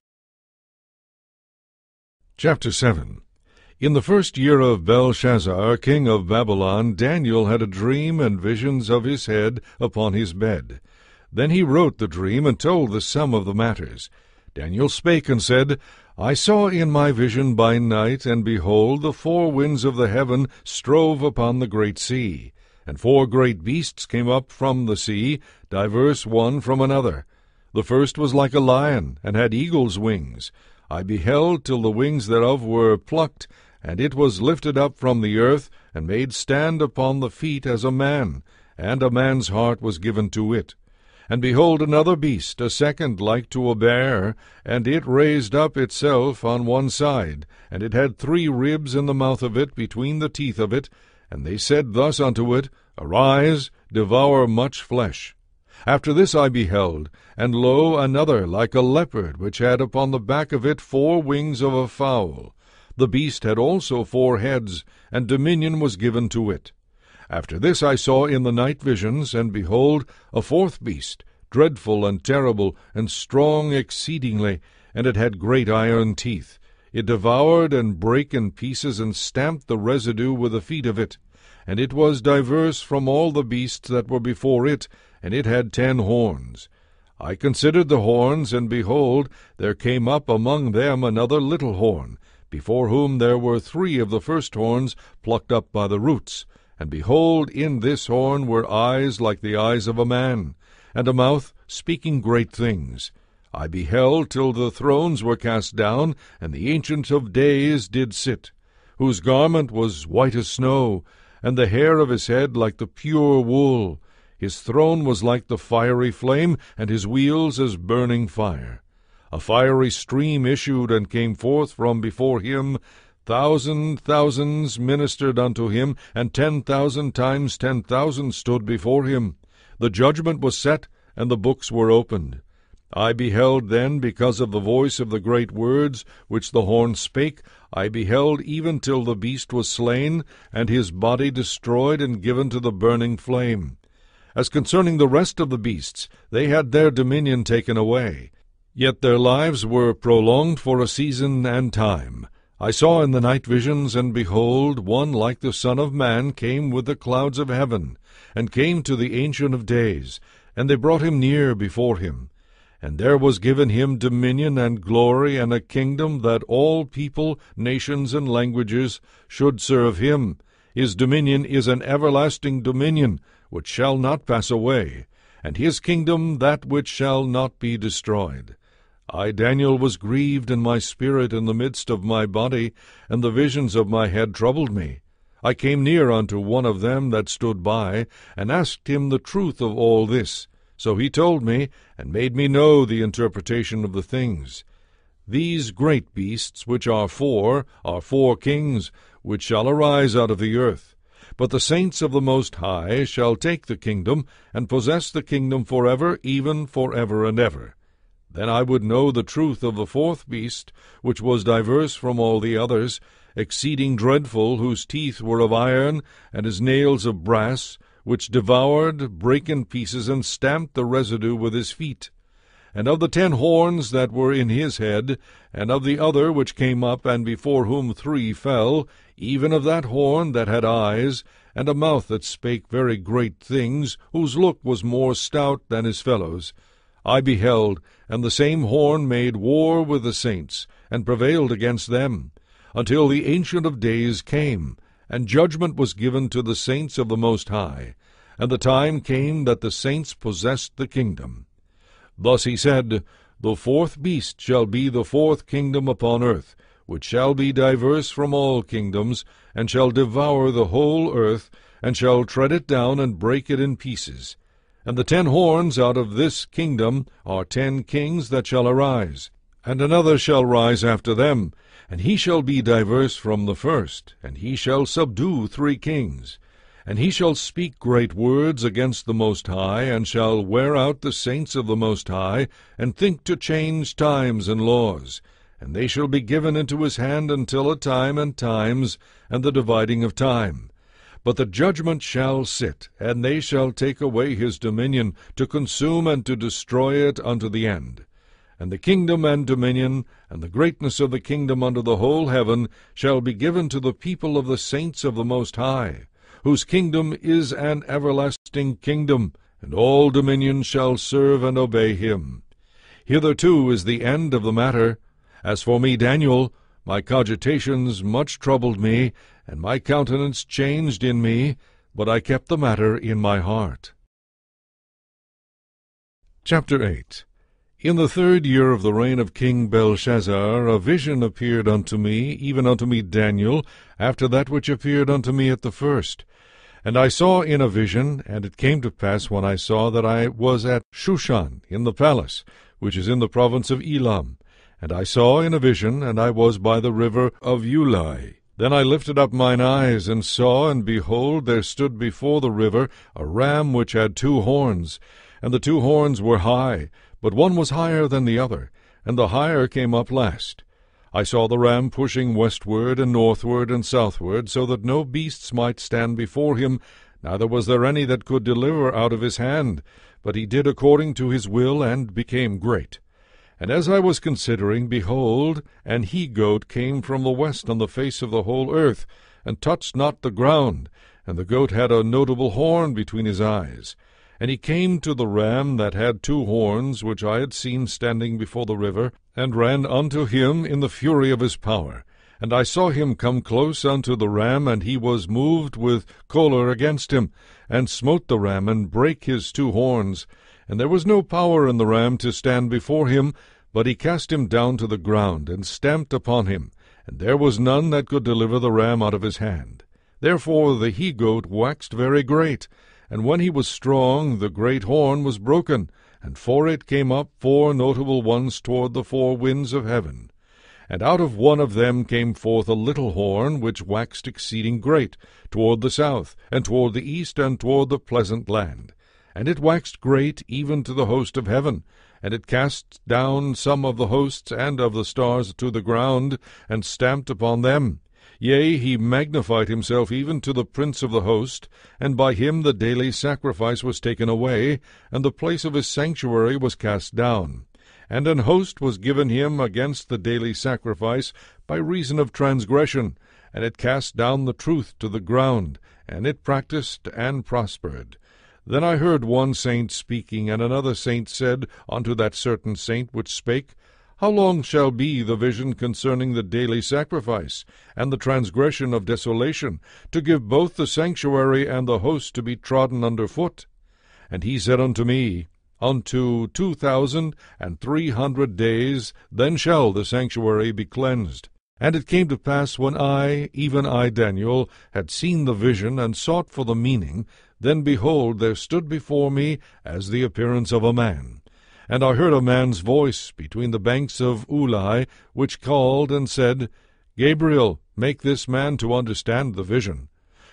Chapter 7. In the 1st year of Belshazzar, king of Babylon, Daniel had a dream and visions of his head upon his bed. Then he wrote the dream, and told the sum of the matters. Daniel spake and said, I saw in my vision by night, and behold, the 4 winds of the heaven strove upon the great sea. And 4 great beasts came up from the sea, diverse one from another. The first was like a lion, and had eagle's wings. I beheld till the wings thereof were plucked, and it was lifted up from the earth, and made stand upon the feet as a man, and a man's heart was given to it. And behold, another beast, a second like to a bear, and it raised up itself on one side, and it had 3 ribs in the mouth of it, between the teeth of it. And they said thus unto it, Arise, devour much flesh. After this I beheld, and lo, another like a leopard, which had upon the back of it 4 wings of a fowl. The beast had also 4 heads, and dominion was given to it. After this I saw in the night visions, and behold, a 4th beast, dreadful and terrible, and strong exceedingly, and it had great iron teeth. It devoured and brake in pieces, and stamped the residue with the feet of it. And it was diverse from all the beasts that were before it, and it had 10 horns. I considered the horns, and behold, there came up among them another little horn, before whom there were 3 of the first horns plucked up by the roots. And behold, in this horn were eyes like the eyes of a man, and a mouth speaking great things. I beheld till the thrones were cast down, and the Ancient of Days did sit, whose garment was white as snow, and the hair of his head like the pure wool. His throne was like the fiery flame, and his wheels as burning fire. A fiery stream issued and came forth from before him. Thousands ministered unto him, and 10,000 times 10,000 stood before him. The judgment was set, and the books were opened. I beheld then, because of the voice of the great words which the horn spake, I beheld even till the beast was slain, and his body destroyed and given to the burning flame. As concerning the rest of the beasts, they had their dominion taken away. Yet their lives were prolonged for a season and time. I saw in the night visions, and behold, one like the Son of Man came with the clouds of heaven, and came to the Ancient of Days, and they brought him near before him. And there was given him dominion and glory and a kingdom, that all people, nations, and languages should serve him. His dominion is an everlasting dominion, which shall not pass away, and his kingdom that which shall not be destroyed. I, Daniel, was grieved in my spirit in the midst of my body, and the visions of my head troubled me. I came near unto one of them that stood by, and asked him the truth of all this. So he told me, and made me know the interpretation of the things. These great beasts, which are 4 kings, which shall arise out of the earth. But the saints of the Most High shall take the kingdom, and possess the kingdom forever, even forever and ever. Then I would know the truth of the 4th beast, which was diverse from all the others, exceeding dreadful, whose teeth were of iron, and his nails of brass, which devoured, brake in pieces, and stamped the residue with his feet. And of the 10 horns that were in his head, and of the other which came up, and before whom 3 fell, even of that horn that had eyes, and a mouth that spake very great things, whose look was more stout than his fellows, I beheld, and the same horn made war with the saints, and prevailed against them, until the Ancient of Days came, and judgment was given to the saints of the Most High, and the time came that the saints possessed the kingdom. Thus he said, The 4th beast shall be the 4th kingdom upon earth, which shall be diverse from all kingdoms, and shall devour the whole earth, and shall tread it down, and break it in pieces. And the 10 horns out of this kingdom are 10 kings that shall arise, and another shall rise after them, and he shall be diverse from the first, and he shall subdue 3 kings. And he shall speak great words against the Most High, and shall wear out the saints of the Most High, and think to change times and laws. And they shall be given into his hand until a time and times, and the dividing of time. But the judgment shall sit, and they shall take away his dominion, to consume and to destroy it unto the end. And the kingdom and dominion, and the greatness of the kingdom under the whole heaven, shall be given to the people of the saints of the Most High, whose kingdom is an everlasting kingdom, and all dominions shall serve and obey him. Hitherto is the end of the matter. As for me, Daniel, my cogitations much troubled me, and my countenance changed in me, but I kept the matter in my heart. Chapter 8. In the 3rd year of the reign of King Belshazzar, a vision appeared unto me, even unto me Daniel, after that which appeared unto me at the first. And I saw in a vision, and it came to pass when I saw that I was at Shushan in the palace, which is in the province of Elam. And I saw in a vision, and I was by the river of Ulai. Then I lifted up mine eyes, and saw, and behold, there stood before the river a ram which had 2 horns. And the 2 horns were high, but one was higher than the other, and the higher came up last. I saw the ram pushing westward and northward and southward, so that no beasts might stand before him, neither was there any that could deliver out of his hand. But he did according to his will, and became great. And as I was considering, behold, an he-goat came from the west on the face of the whole earth, and touched not the ground, and the goat had a notable horn between his eyes. And he came to the ram that had 2 horns, which I had seen standing before the river, and ran unto him in the fury of his power. And I saw him come close unto the ram, and he was moved with choler against him, and smote the ram, and brake his 2 horns. And there was no power in the ram to stand before him, but he cast him down to the ground, and stamped upon him, and there was none that could deliver the ram out of his hand. Therefore the he-goat waxed very great, and when he was strong, the great horn was broken, and for it came up 4 notable ones toward the 4 winds of heaven. And out of one of them came forth a little horn, which waxed exceeding great, toward the south, and toward the east, and toward the pleasant land. And it waxed great even to the host of heaven, and it cast down some of the hosts and of the stars to the ground, and stamped upon them. Yea, he magnified himself even to the prince of the host, and by him the daily sacrifice was taken away, and the place of his sanctuary was cast down. And an host was given him against the daily sacrifice by reason of transgression, and it cast down the truth to the ground, and it practised and prospered. Then I heard one saint speaking, and another saint said unto that certain saint which spake, How long shall be the vision concerning the daily sacrifice, and the transgression of desolation, to give both the sanctuary and the host to be trodden under foot? And he said unto me, Unto 2,300 days, then shall the sanctuary be cleansed. And it came to pass, when I, even I Daniel, had seen the vision, and sought for the meaning, then behold, there stood before me as the appearance of a man. And I heard a man's voice between the banks of Ulai, which called and said, Gabriel, make this man to understand the vision.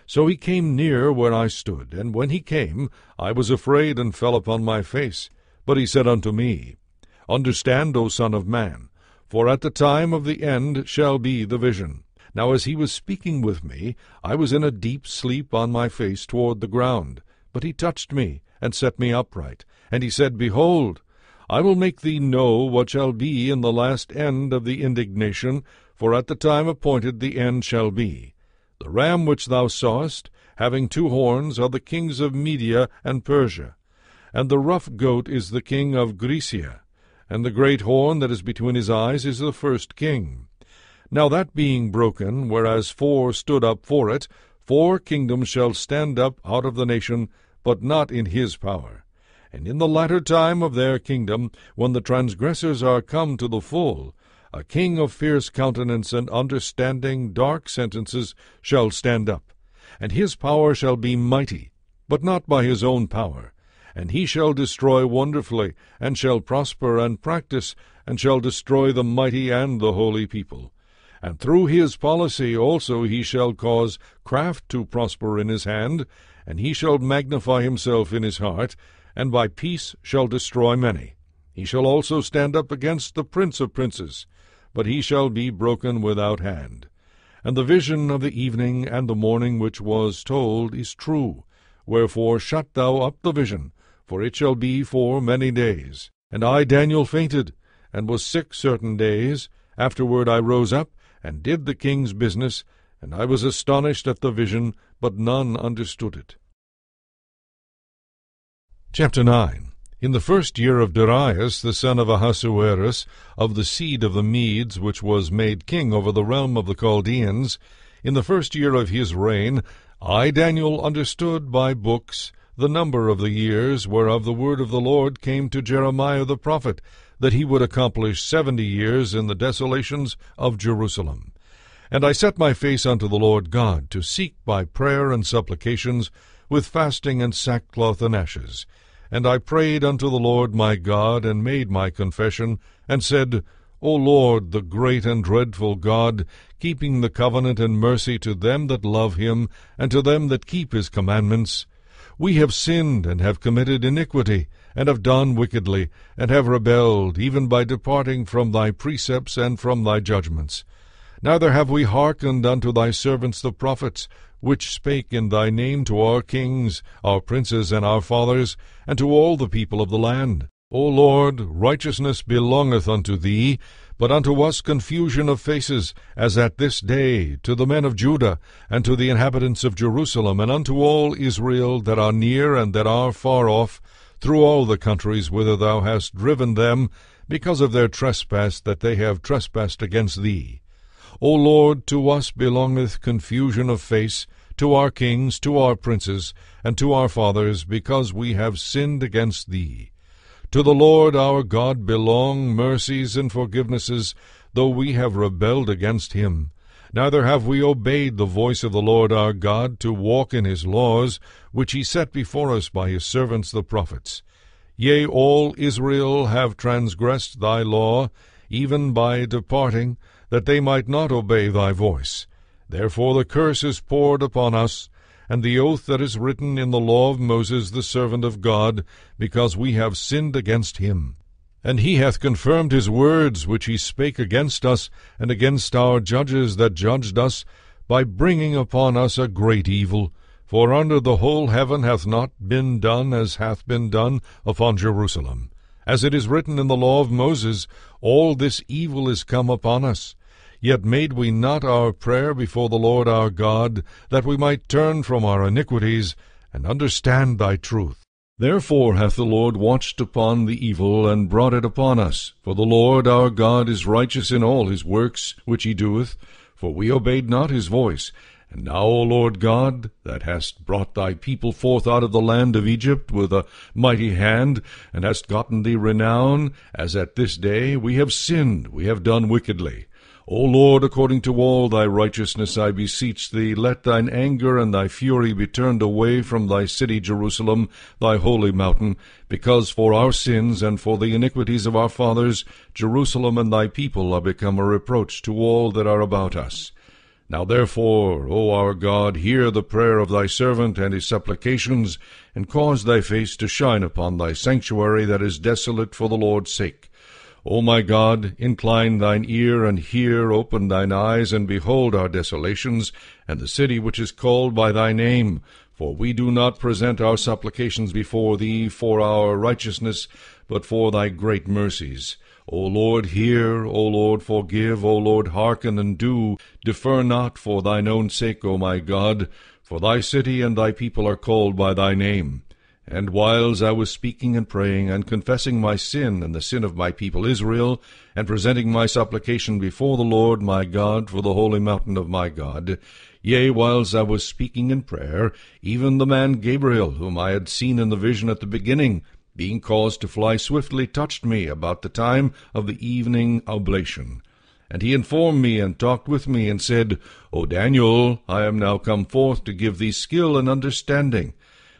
So he came near where I stood, and when he came, I was afraid, and fell upon my face. But he said unto me, Understand, O Son of man, for at the time of the end shall be the vision. Now as he was speaking with me, I was in a deep sleep on my face toward the ground. But he touched me, and set me upright. And he said, Behold, I will make thee know what shall be in the last end of the indignation, for at the time appointed the end shall be. The ram which thou sawest, having 2 horns, are the kings of Media and Persia. And the rough goat is the king of Grecia, and the great horn that is between his eyes is the first king. Now that being broken, whereas 4 stood up for it, 4 kingdoms shall stand up out of the nation, but not in his power. And in the latter time of their kingdom, when the transgressors are come to the full, a king of fierce countenance and understanding dark sentences shall stand up. And his power shall be mighty, but not by his own power. And he shall destroy wonderfully, and shall prosper and practice, and shall destroy the mighty and the holy people. And through his policy also he shall cause craft to prosper in his hand, and he shall magnify himself in his heart, and by peace shall destroy many. He shall also stand up against the prince of princes, but he shall be broken without hand. And the vision of the evening and the morning which was told is true. Wherefore shut thou up the vision, for it shall be for many days. And I, Daniel, fainted, and was sick certain days. Afterward I rose up, and did the king's business, and I was astonished at the vision, but none understood it. Chapter 9. In the 1st year of Darius, the son of Ahasuerus, of the seed of the Medes, which was made king over the realm of the Chaldeans, in the 1st year of his reign, I, Daniel, understood by books the number of the years whereof the word of the Lord came to Jeremiah the prophet, that he would accomplish 70 years in the desolations of Jerusalem. And I set my face unto the Lord God, to seek by prayer and supplications, with fasting and sackcloth and ashes. And I prayed unto the Lord my God, and made my confession, and said, O Lord, the great and dreadful God, keeping the covenant and mercy to them that love him, and to them that keep his commandments, we have sinned, and have committed iniquity, and have done wickedly, and have rebelled, even by departing from thy precepts and from thy judgments. Neither have we hearkened unto thy servants the prophets, which spake in thy name to our kings, our princes, and our fathers, and to all the people of the land. O Lord, righteousness belongeth unto thee, but unto us confusion of faces, as at this day, to the men of Judah, and to the inhabitants of Jerusalem, and unto all Israel that are near and that are far off, through all the countries whither thou hast driven them, because of their trespass that they have trespassed against thee. O Lord, to us belongeth confusion of face, to our kings, to our princes, and to our fathers, because we have sinned against thee. To the Lord our God belong mercies and forgivenesses, though we have rebelled against him. Neither have we obeyed the voice of the Lord our God, to walk in his laws, which he set before us by his servants the prophets. Yea, all Israel have transgressed thy law, even by departing, that they might not obey thy voice. Therefore the curse is poured upon us, and the oath that is written in the law of Moses the servant of God, because we have sinned against him. And he hath confirmed his words which he spake against us, and against our judges that judged us, by bringing upon us a great evil. For under the whole heaven hath not been done as hath been done upon Jerusalem. As it is written in the law of Moses, all this evil is come upon us. Yet made we not our prayer before the Lord our God, that we might turn from our iniquities, and understand thy truth. Therefore hath the Lord watched upon the evil, and brought it upon us. For the Lord our God is righteous in all his works which he doeth, for we obeyed not his voice. And now, O Lord God, that hast brought thy people forth out of the land of Egypt with a mighty hand, and hast gotten thee renown, as at this day, we have sinned, we have done wickedly. O Lord, according to all thy righteousness, I beseech thee, let thine anger and thy fury be turned away from thy city Jerusalem, thy holy mountain, because for our sins and for the iniquities of our fathers, Jerusalem and thy people are become a reproach to all that are about us. Now therefore, O our God, hear the prayer of thy servant and his supplications, and cause thy face to shine upon thy sanctuary that is desolate for the Lord's sake. O my God, incline thine ear, and hear, open thine eyes, and behold our desolations, and the city which is called by thy name. For we do not present our supplications before thee for our righteousness, but for thy great mercies. O Lord, hear, O Lord, forgive, O Lord, hearken and do. Defer not for thine own sake, O my God, for thy city and thy people are called by thy name. And whiles I was speaking and praying, and confessing my sin and the sin of my people Israel, and presenting my supplication before the Lord my God for the holy mountain of my God, yea, whiles I was speaking in prayer, even the man Gabriel, whom I had seen in the vision at the beginning, being caused to fly swiftly, touched me about the time of the evening oblation. And he informed me and talked with me, and said, O Daniel, I am now come forth to give thee skill and understanding.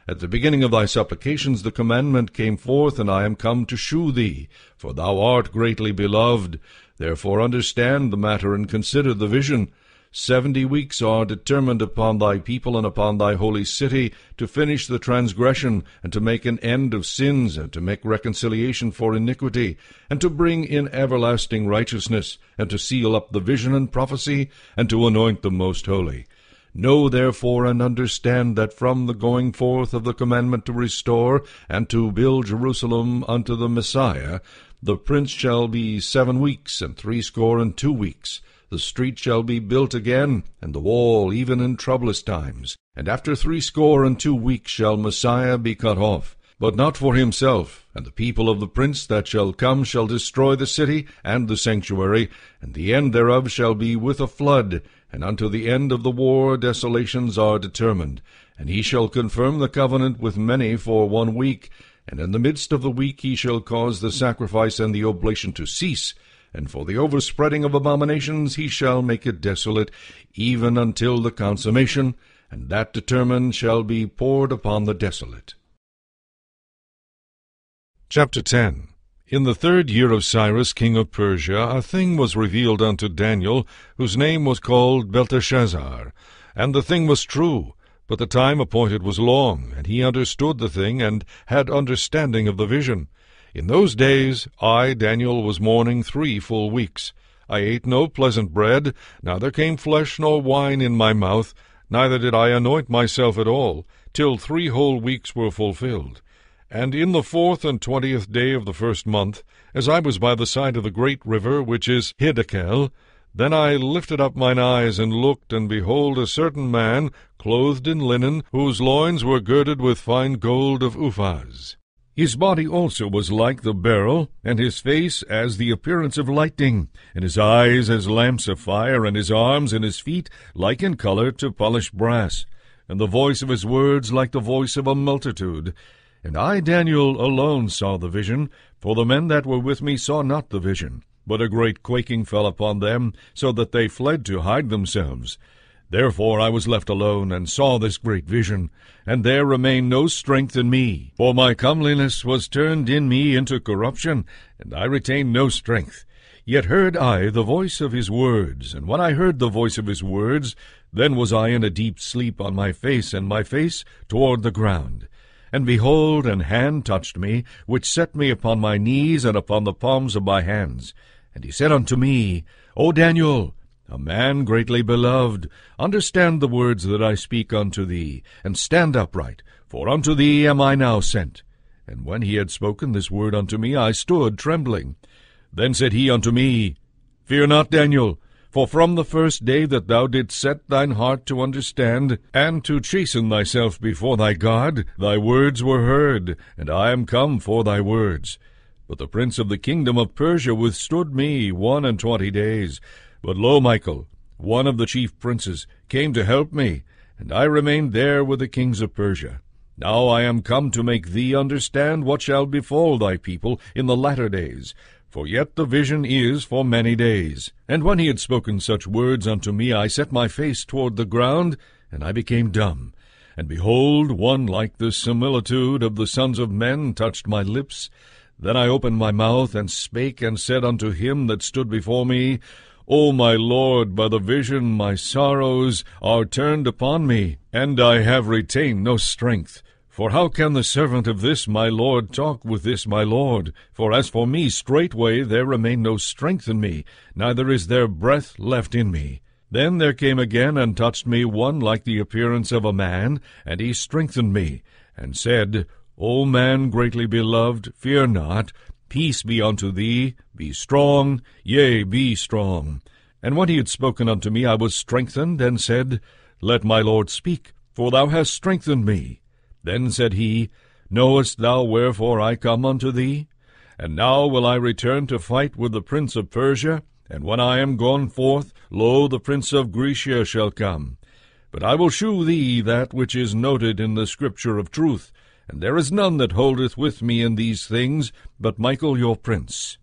At the beginning of thy supplications the commandment came forth, and I am come to shew thee, for thou art greatly beloved. Therefore understand the matter, and consider the vision. 70 weeks are determined upon thy people and upon thy holy city, to finish the transgression, and to make an end of sins, and to make reconciliation for iniquity, and to bring in everlasting righteousness, and to seal up the vision and prophecy, and to anoint the most holy. Know therefore and understand that from the going forth of the commandment to restore and to build Jerusalem unto the Messiah, the prince shall be 7 weeks and 62 weeks. The street shall be built again, and the wall even in troublous times. And after 62 weeks shall Messiah be cut off, but not for himself. And the people of the prince that shall come shall destroy the city and the sanctuary, and the end thereof shall be with a flood. And unto the end of the war desolations are determined. And he shall confirm the covenant with many for 1 week, and in the midst of the week he shall cause the sacrifice and the oblation to cease, and for the overspreading of abominations he shall make it desolate, even until the consummation, and that determined shall be poured upon the desolate. Chapter 10. In the 3rd year of Cyrus king of Persia, a thing was revealed unto Daniel, whose name was called Belteshazzar. And the thing was true, but the time appointed was long, and he understood the thing, and had understanding of the vision. In those days I, Daniel, was mourning 3 full weeks. I ate no pleasant bread, neither came flesh nor wine in my mouth, neither did I anoint myself at all, till 3 whole weeks were fulfilled. And in the 4th and 20th day of the 1st month, as I was by the side of the great river, which is Hiddekel, then I lifted up mine eyes, and looked, and behold, a certain man, clothed in linen, whose loins were girded with fine gold of Uphaz. His body also was like the beryl, and his face as the appearance of lightning, and his eyes as lamps of fire, and his arms and his feet like in color to polished brass, and the voice of his words like the voice of a multitude. And I, Daniel, alone saw the vision, for the men that were with me saw not the vision. But a great quaking fell upon them, so that they fled to hide themselves. Therefore I was left alone, and saw this great vision, and there remained no strength in me. For my comeliness was turned in me into corruption, and I retained no strength. Yet heard I the voice of his words, and when I heard the voice of his words, then was I in a deep sleep on my face, and my face toward the ground. And behold, an hand touched me, which set me upon my knees and upon the palms of my hands. And he said unto me, O Daniel, a man greatly beloved, understand the words that I speak unto thee, and stand upright, for unto thee am I now sent. And when he had spoken this word unto me, I stood trembling. Then said he unto me, Fear not, Daniel, for from the first day that thou didst set thine heart to understand, and to chasten thyself before thy God, thy words were heard, and I am come for thy words. But the prince of the kingdom of Persia withstood me 21 days. But lo, Michael, one of the chief princes, came to help me, and I remained there with the kings of Persia. Now I am come to make thee understand what shall befall thy people in the latter days. For yet the vision is for many days. And when he had spoken such words unto me, I set my face toward the ground, and I became dumb. And behold, one like the similitude of the sons of men touched my lips. Then I opened my mouth, and spake, and said unto him that stood before me, O my Lord, by the vision my sorrows are turned upon me, and I have retained no strength. For how can the servant of this my Lord talk with this my Lord? For as for me, straightway there remained no strength in me, neither is there breath left in me. Then there came again and touched me one like the appearance of a man, and he strengthened me, and said, O man greatly beloved, fear not, peace be unto thee, be strong, yea, be strong. And when he had spoken unto me, I was strengthened, and said, Let my Lord speak, for thou hast strengthened me. Then said he, Knowest thou wherefore I come unto thee? And now will I return to fight with the prince of Persia, and when I am gone forth, lo, the prince of Grecia shall come. But I will shew thee that which is noted in the scripture of truth, and there is none that holdeth with me in these things, but Michael your prince.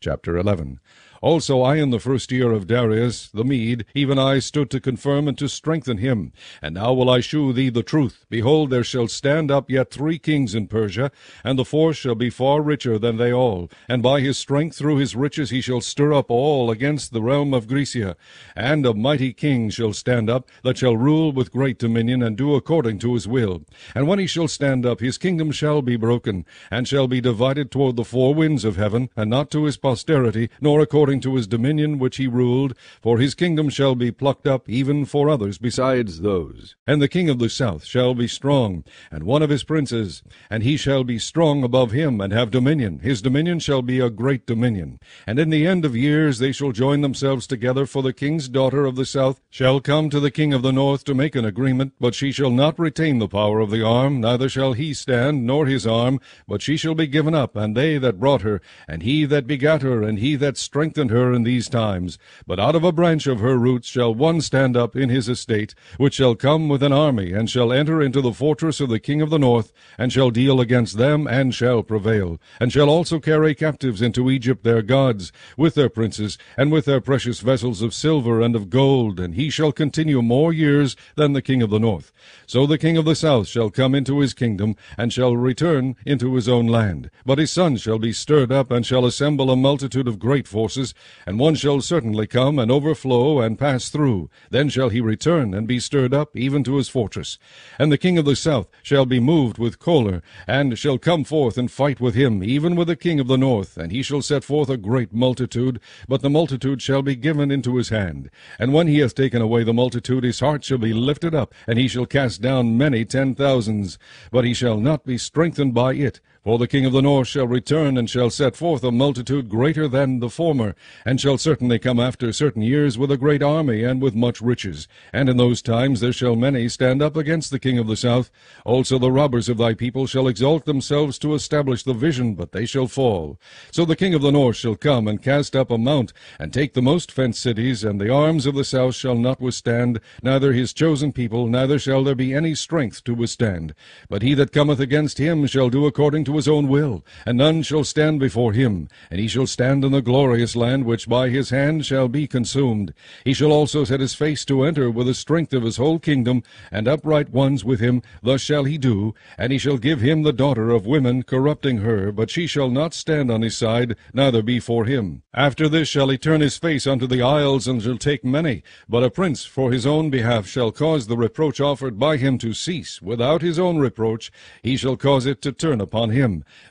Chapter 11. Also I in the 1st year of Darius the Mede, even I stood to confirm and to strengthen him. And now will I shew thee the truth. Behold, there shall stand up yet 3 kings in Persia, and the 4th shall be far richer than they all. And by his strength through his riches he shall stir up all against the realm of Grecia. And a mighty king shall stand up, that shall rule with great dominion, and do according to his will. And when he shall stand up, his kingdom shall be broken, and shall be divided toward the 4 winds of heaven, and not to his posterity, nor according to his dominion which he ruled, for his kingdom shall be plucked up even for others besides those. And the king of the south shall be strong, and one of his princes, and he shall be strong above him, and have dominion. His dominion shall be a great dominion. And in the end of years they shall join themselves together, for the king's daughter of the south shall come to the king of the north to make an agreement, but she shall not retain the power of the arm, neither shall he stand, nor his arm, but she shall be given up, and they that brought her, and he that begat her, and he that strengthened strengthened her in these times. But out of a branch of her roots shall one stand up in his estate, which shall come with an army, and shall enter into the fortress of the king of the north, and shall deal against them, and shall prevail, and shall also carry captives into Egypt their gods, with their princes, and with their precious vessels of silver and of gold, and he shall continue more years than the king of the north. So the king of the south shall come into his kingdom, and shall return into his own land. But his sons shall be stirred up, and shall assemble a multitude of great forces, and one shall certainly come and overflow and pass through. Then shall he return and be stirred up even to his fortress. And the king of the south shall be moved with choler, and shall come forth and fight with him, even with the king of the north, and he shall set forth a great multitude, but the multitude shall be given into his hand. And when he hath taken away the multitude, his heart shall be lifted up, and he shall cast down many 10,000s, but he shall not be strengthened by it. For the king of the north shall return, and shall set forth a multitude greater than the former, and shall certainly come after certain years with a great army, and with much riches. And in those times there shall many stand up against the king of the south. Also the robbers of thy people shall exalt themselves to establish the vision, but they shall fall. So the king of the north shall come, and cast up a mount, and take the most fenced cities, and the arms of the south shall not withstand, neither his chosen people, neither shall there be any strength to withstand. But he that cometh against him shall do according to his own will, and none shall stand before him. And he shall stand in the glorious land, which by his hand shall be consumed. He shall also set his face to enter with the strength of his whole kingdom, and upright ones with him. Thus shall he do. And he shall give him the daughter of women, corrupting her, but she shall not stand on his side, neither be for him. After this shall he turn his face unto the isles, and shall take many. But a prince for his own behalf shall cause the reproach offered by him to cease. Without his own reproach he shall cause it to turn upon him.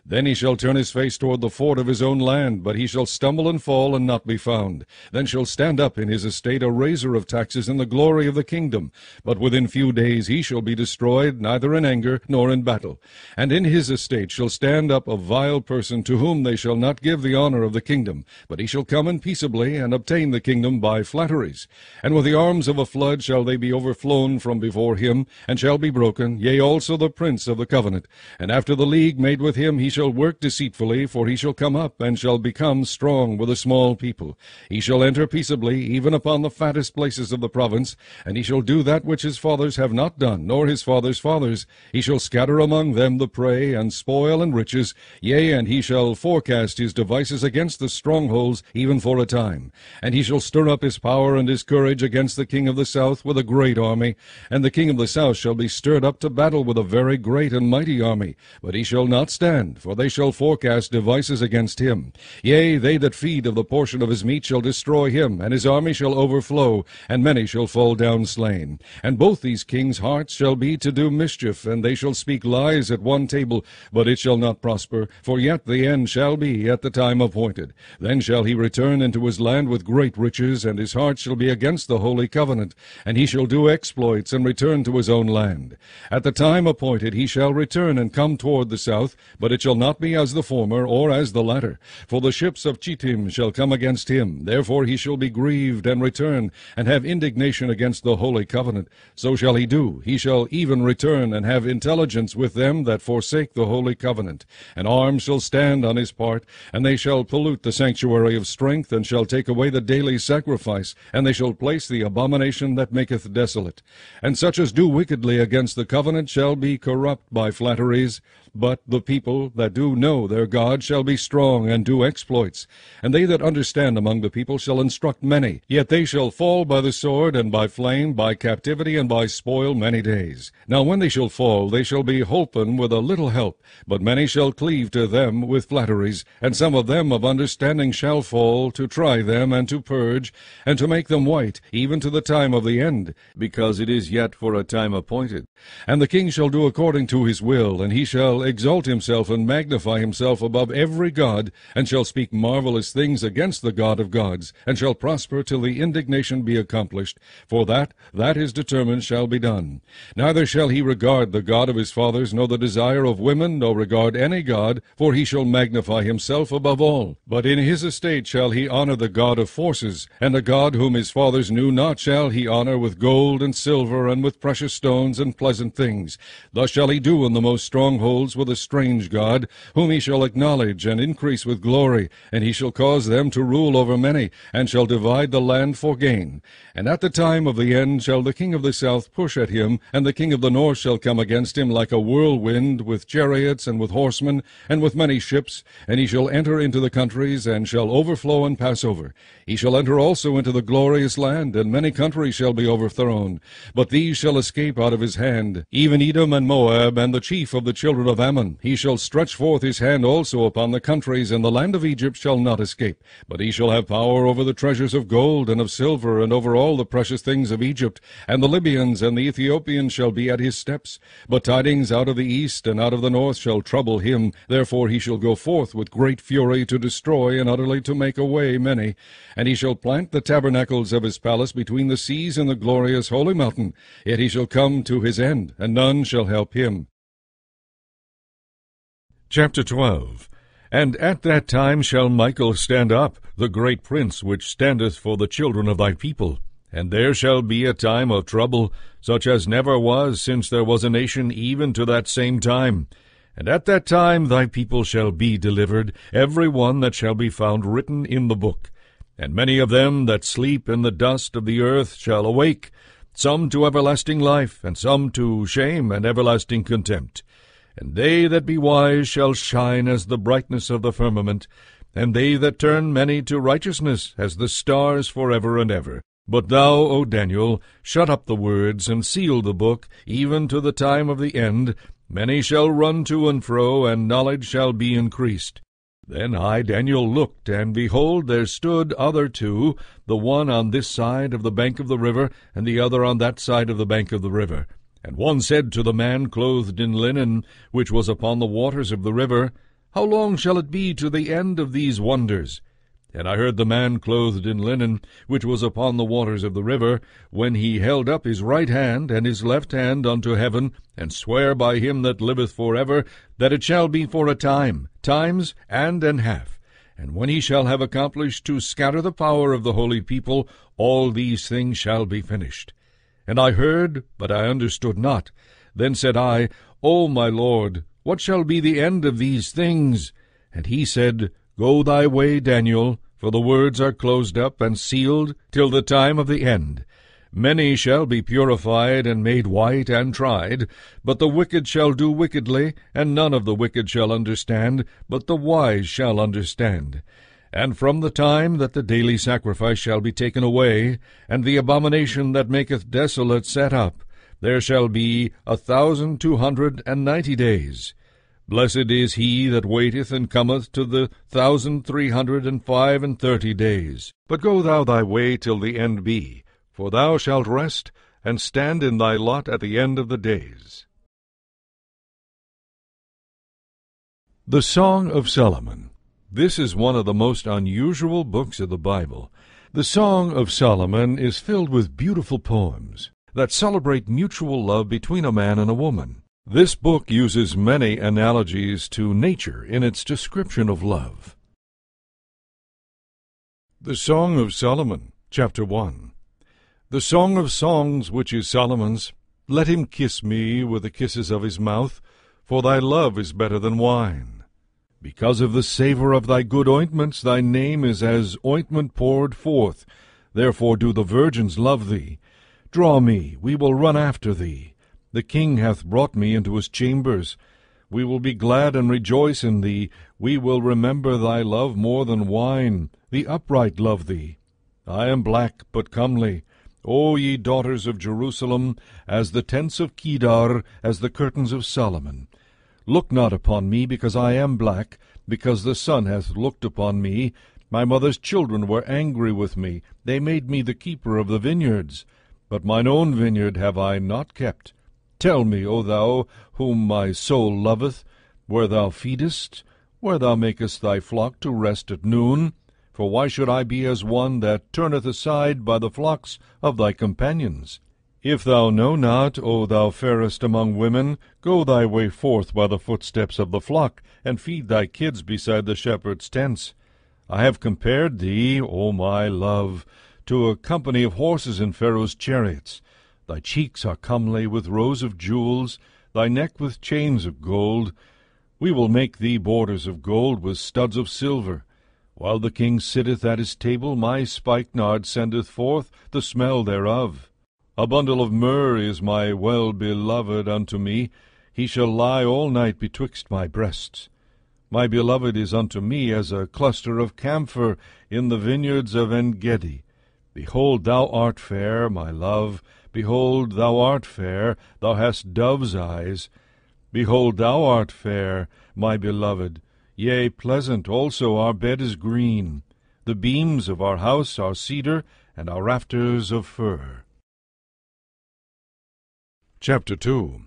Then he shall turn his face toward the fort of his own land, but he shall stumble and fall, and not be found. Then shall stand up in his estate a raiser of taxes in the glory of the kingdom. But within few days he shall be destroyed, neither in anger nor in battle. And in his estate shall stand up a vile person, to whom they shall not give the honor of the kingdom, but he shall come in peaceably, and obtain the kingdom by flatteries. And with the arms of a flood shall they be overflown from before him, and shall be broken, yea, also the prince of the covenant. And after the league made with him he shall work deceitfully, for he shall come up, and shall become strong with a small people. He shall enter peaceably, even upon the fattest places of the province, and he shall do that which his fathers have not done, nor his fathers' fathers. He shall scatter among them the prey, and spoil and riches, yea, and he shall forecast his devices against the strongholds, even for a time. And he shall stir up his power and his courage against the king of the south with a great army. And the king of the south shall be stirred up to battle with a very great and mighty army, but he shall not stand, for they shall forecast devices against him. Yea, they that feed of the portion of his meat shall destroy him, and his army shall overflow, and many shall fall down slain. And both these kings' hearts shall be to do mischief, and they shall speak lies at one table, but it shall not prosper, for yet the end shall be at the time appointed. Then shall he return into his land with great riches, and his heart shall be against the holy covenant, and he shall do exploits, and return to his own land. At the time appointed he shall return and come toward the south, but it shall not be as the former, or as the latter. For the ships of Chittim shall come against him. Therefore he shall be grieved, and return, and have indignation against the holy covenant. So shall he do. He shall even return, and have intelligence with them that forsake the holy covenant. And arms shall stand on his part, and they shall pollute the sanctuary of strength, and shall take away the daily sacrifice, and they shall place the abomination that maketh desolate. And such as do wickedly against the covenant shall be corrupt by flatteries. But the people that do know their God shall be strong, and do exploits. And they that understand among the people shall instruct many. Yet they shall fall by the sword, and by flame, by captivity, and by spoil many days. Now when they shall fall, they shall be holpen with a little help. But many shall cleave to them with flatteries. And some of them of understanding shall fall, to try them, and to purge, and to make them white, even to the time of the end, because it is yet for a time appointed. And the king shall do according to his will, and he shall exalt himself and magnify himself above every god, and shall speak marvelous things against the God of gods, and shall prosper till the indignation be accomplished, for that is determined shall be done. Neither shall he regard the God of his fathers, nor the desire of women, nor regard any god, for he shall magnify himself above all. But in his estate shall he honor the God of forces, and a God whom his fathers knew not shall he honor with gold and silver, and with precious stones and pleasant things. Thus shall he do in the most strongholds with a strength strange god, whom he shall acknowledge and increase with glory, and he shall cause them to rule over many, and shall divide the land for gain. And at the time of the end shall the king of the south push at him, and the king of the north shall come against him like a whirlwind, with chariots and with horsemen, and with many ships, and he shall enter into the countries, and shall overflow and pass over. He shall enter also into the glorious land, and many countries shall be overthrown. But these shall escape out of his hand, even Edom and Moab, and the chief of the children of Ammon. He shall stretch forth his hand also upon the countries, and the land of Egypt shall not escape. But he shall have power over the treasures of gold and of silver, and over all the precious things of Egypt. And the Libyans and the Ethiopians shall be at his steps. But tidings out of the east and out of the north shall trouble him. Therefore he shall go forth with great fury to destroy and utterly to make away many. And he shall plant the tabernacles of his palace between the seas and the glorious holy mountain. Yet he shall come to his end, and none shall help him. Chapter 12. And at that time shall Michael stand up, the great prince which standeth for the children of thy people. And there shall be a time of trouble, such as never was since there was a nation even to that same time. And at that time thy people shall be delivered, every one that shall be found written in the book. And many of them that sleep in the dust of the earth shall awake, some to everlasting life, and some to shame and everlasting contempt. And they that be wise shall shine as the brightness of the firmament, and they that turn many to righteousness as the stars forever and ever. But thou, O Daniel, shut up the words, and seal the book, even to the time of the end. Many shall run to and fro, and knowledge shall be increased. Then I, Daniel, looked, and behold, there stood other two, the one on this side of the bank of the river, and the other on that side of the bank of the river. And one said to the man clothed in linen, which was upon the waters of the river, How long shall it be to the end of these wonders? And I heard the man clothed in linen, which was upon the waters of the river, when he held up his right hand and his left hand unto heaven, and swear by him that liveth for ever, that it shall be for a time, times and an half. And when he shall have accomplished to scatter the power of the holy people, all these things shall be finished. And I heard, but I understood not. Then said I, O my Lord, what shall be the end of these things? And he said, Go thy way, Daniel, for the words are closed up and sealed till the time of the end. Many shall be purified and made white and tried, but the wicked shall do wickedly, and none of the wicked shall understand, but the wise shall understand. And from the time that the daily sacrifice shall be taken away, and the abomination that maketh desolate set up, there shall be 1,290 days. Blessed is he that waiteth and cometh to the 1,335 days. But go thou thy way till the end be, for thou shalt rest, and stand in thy lot at the end of the days. The Song of Solomon. This is one of the most unusual books of the Bible. The Song of Solomon is filled with beautiful poems that celebrate mutual love between a man and a woman. This book uses many analogies to nature in its description of love. The Song of Solomon, Chapter 1. The Song of Songs, which is Solomon's. Let him kiss me with the kisses of his mouth, for thy love is better than wine. Because of the savour of thy good ointments, thy name is as ointment poured forth. Therefore do the virgins love thee. Draw me, we will run after thee. The king hath brought me into his chambers. We will be glad and rejoice in thee. We will remember thy love more than wine. The upright love thee. I am black, but comely. O ye daughters of Jerusalem, as the tents of Kedar, as the curtains of Solomon. Look not upon me, because I am black, because the sun hath looked upon me. My mother's children were angry with me. They made me the keeper of the vineyards. But mine own vineyard have I not kept. Tell me, O thou, whom my soul loveth, where thou feedest, where thou makest thy flock to rest at noon. For why should I be as one that turneth aside by the flocks of thy companions? If thou know not, O thou fairest among women, go thy way forth by the footsteps of the flock, and feed thy kids beside the shepherd's tents. I have compared thee, O my love, to a company of horses in Pharaoh's chariots. Thy cheeks are comely with rows of jewels, thy neck with chains of gold. We will make thee borders of gold with studs of silver. While the king sitteth at his table, my spikenard sendeth forth the smell thereof. A bundle of myrrh is my well-beloved unto me. He shall lie all night betwixt my breasts. My beloved is unto me as a cluster of camphor in the vineyards of En-gedi. Behold, thou art fair, my love. Behold, thou art fair. Thou hast dove's eyes. Behold, thou art fair, my beloved. Yea, pleasant also our bed is green. The beams of our house are cedar, and our rafters of fir. Chapter 2.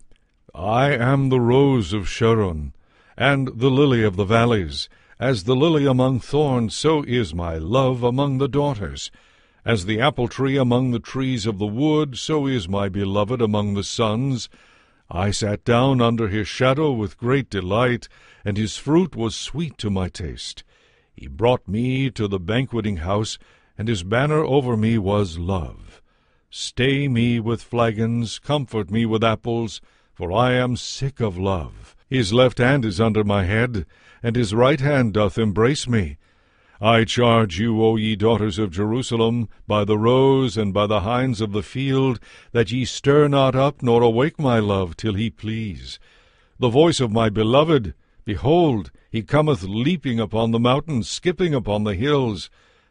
I am the rose of Sharon, and the lily of the valleys. As the lily among thorns, so is my love among the daughters. As the apple tree among the trees of the wood, so is my beloved among the sons. I sat down under his shadow with great delight, and his fruit was sweet to my taste. He brought me to the banqueting house, and his banner over me was love. Stay me with flagons, comfort me with apples, for I am sick of love. His left hand is under my head, and his right hand doth embrace me. I charge you, O ye daughters of Jerusalem, by the roes and by the hinds of the field, that ye stir not up nor awake my love till he please. The voice of my beloved, behold, he cometh leaping upon the mountains, skipping upon the hills.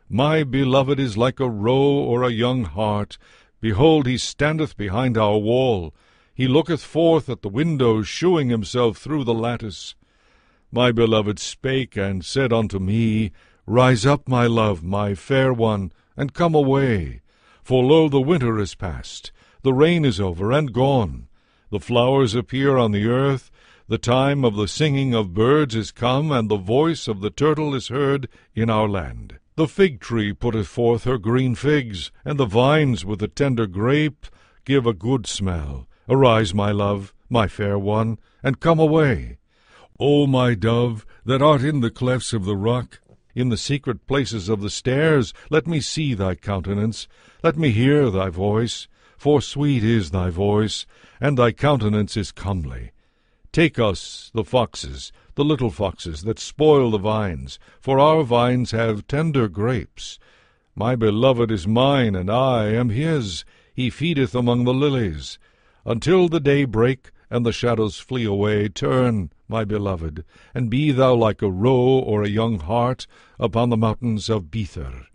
My beloved is like a roe or a young hart. Behold, he standeth behind our wall. He looketh forth at the windows, shewing himself through the lattice. My beloved spake and said unto me, Rise up, my love, my fair one, and come away. For lo, the winter is past, the rain is over and gone. The flowers appear on the earth, the time of the singing of birds is come, and the voice of the turtle is heard in our land. The fig tree putteth forth her green figs, and the vines with the tender grape give a good smell. Arise, my love, my fair one, and come away. O my dove, that art in the clefts of the rock, in the secret places of the stairs, let me see thy countenance, let me hear thy voice, for sweet is thy voice, and thy countenance is comely. Take us, the foxes, the little foxes that spoil the vines, for our vines have tender grapes. My beloved is mine, and I am his. He feedeth among the lilies. Until the day break, and the shadows flee away, turn, my beloved, and be thou like a roe or a young hart upon the mountains of Bether.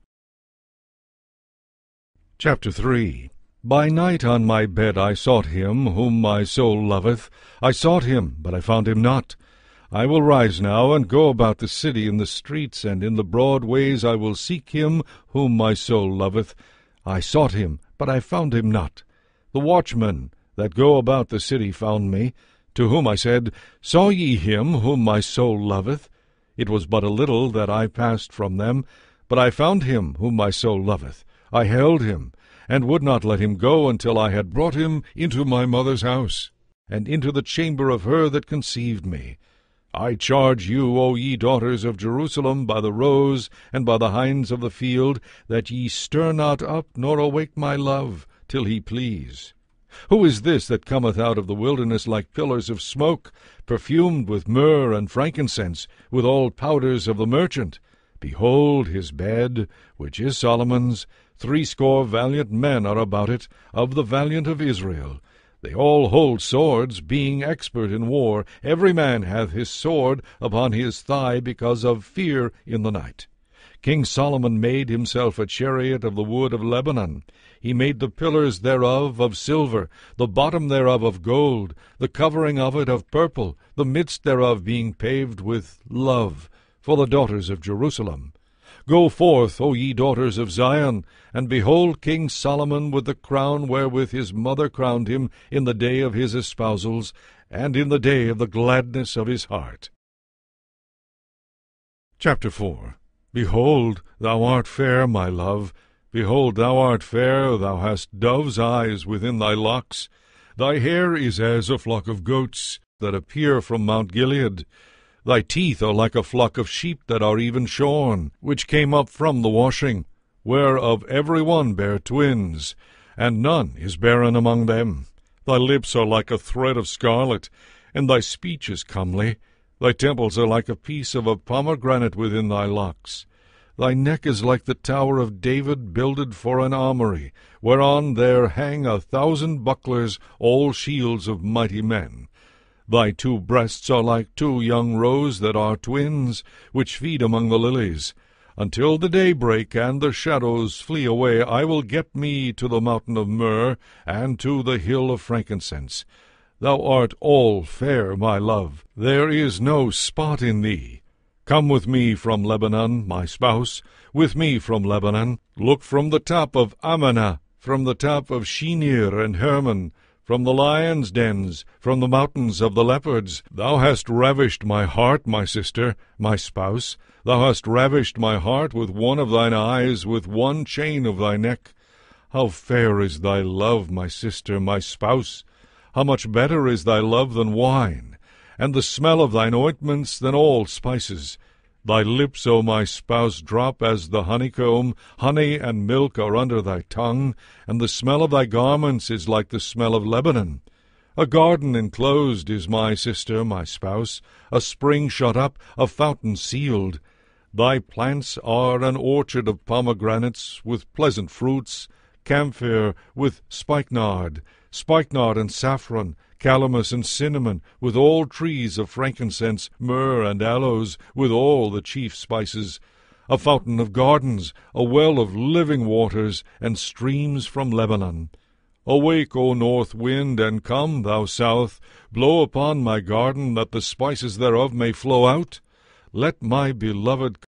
Chapter 3. By night on my bed I sought him, whom my soul loveth. I sought him, but I found him not. I will rise now, and go about the city in the streets, and in the broad ways I will seek him, whom my soul loveth. I sought him, but I found him not. The watchmen that go about the city found me, to whom I said, Saw ye him whom my soul loveth? It was but a little that I passed from them, but I found him whom my soul loveth. I held him, and would not let him go until I had brought him into my mother's house, and into the chamber of her that conceived me. I charge you, O ye daughters of Jerusalem, by the roes and by the hinds of the field, that ye stir not up nor awake my love, till he please. Who is this that cometh out of the wilderness like pillars of smoke, perfumed with myrrh and frankincense, with all powders of the merchant? Behold his bed, which is Solomon's. 80 valiant men are about it, of the valiant of Israel. They all hold swords, being expert in war. Every man hath his sword upon his thigh, because of fear in the night. King Solomon made himself a chariot of the wood of Lebanon. He made the pillars thereof of silver, the bottom thereof of gold, the covering of it of purple, the midst thereof being paved with love, for the daughters of Jerusalem. Go forth, O ye daughters of Zion, and behold King Solomon with the crown wherewith his mother crowned him in the day of his espousals, and in the day of the gladness of his heart. Chapter 4. Behold, thou art fair, my love. Behold, thou art fair, thou hast dove's eyes within thy locks. Thy hair is as a flock of goats that appear from Mount Gilead. Thy teeth are like a flock of sheep that are even shorn, which came up from the washing, whereof every one bare twins, and none is barren among them. Thy lips are like a thread of scarlet, and thy speech is comely. Thy temples are like a piece of a pomegranate within thy locks. Thy neck is like the tower of David builded for an armory, whereon there hang 1,000 bucklers, all shields of mighty men. Thy 2 breasts are like 2 young roes that are twins, which feed among the lilies. Until the day break and the shadows flee away, I will get me to the mountain of myrrh, and to the hill of frankincense. Thou art all fair, my love, there is no spot in thee. Come with me from Lebanon, my spouse, with me from Lebanon. Look from the top of Amana, from the top of Shinir and Hermon, from the lions' dens, from the mountains of the leopards. Thou hast ravished my heart, my sister, my spouse. Thou hast ravished my heart with one of thine eyes, with one chain of thy neck. How fair is thy love, my sister, my spouse! How much better is thy love than wine, and the smell of thine ointments than all spices. Thy lips, O my spouse, drop as the honeycomb. Honey and milk are under thy tongue, and the smell of thy garments is like the smell of Lebanon. A garden enclosed is my sister, my spouse, a spring shut up, a fountain sealed. Thy plants are an orchard of pomegranates with pleasant fruits, camphor with spikenard and saffron, calamus and cinnamon, with all trees of frankincense, myrrh and aloes, with all the chief spices, a fountain of gardens, a well of living waters, and streams from Lebanon. Awake, O north wind, and come, thou south, blow upon my garden, that the spices thereof may flow out. Let my beloved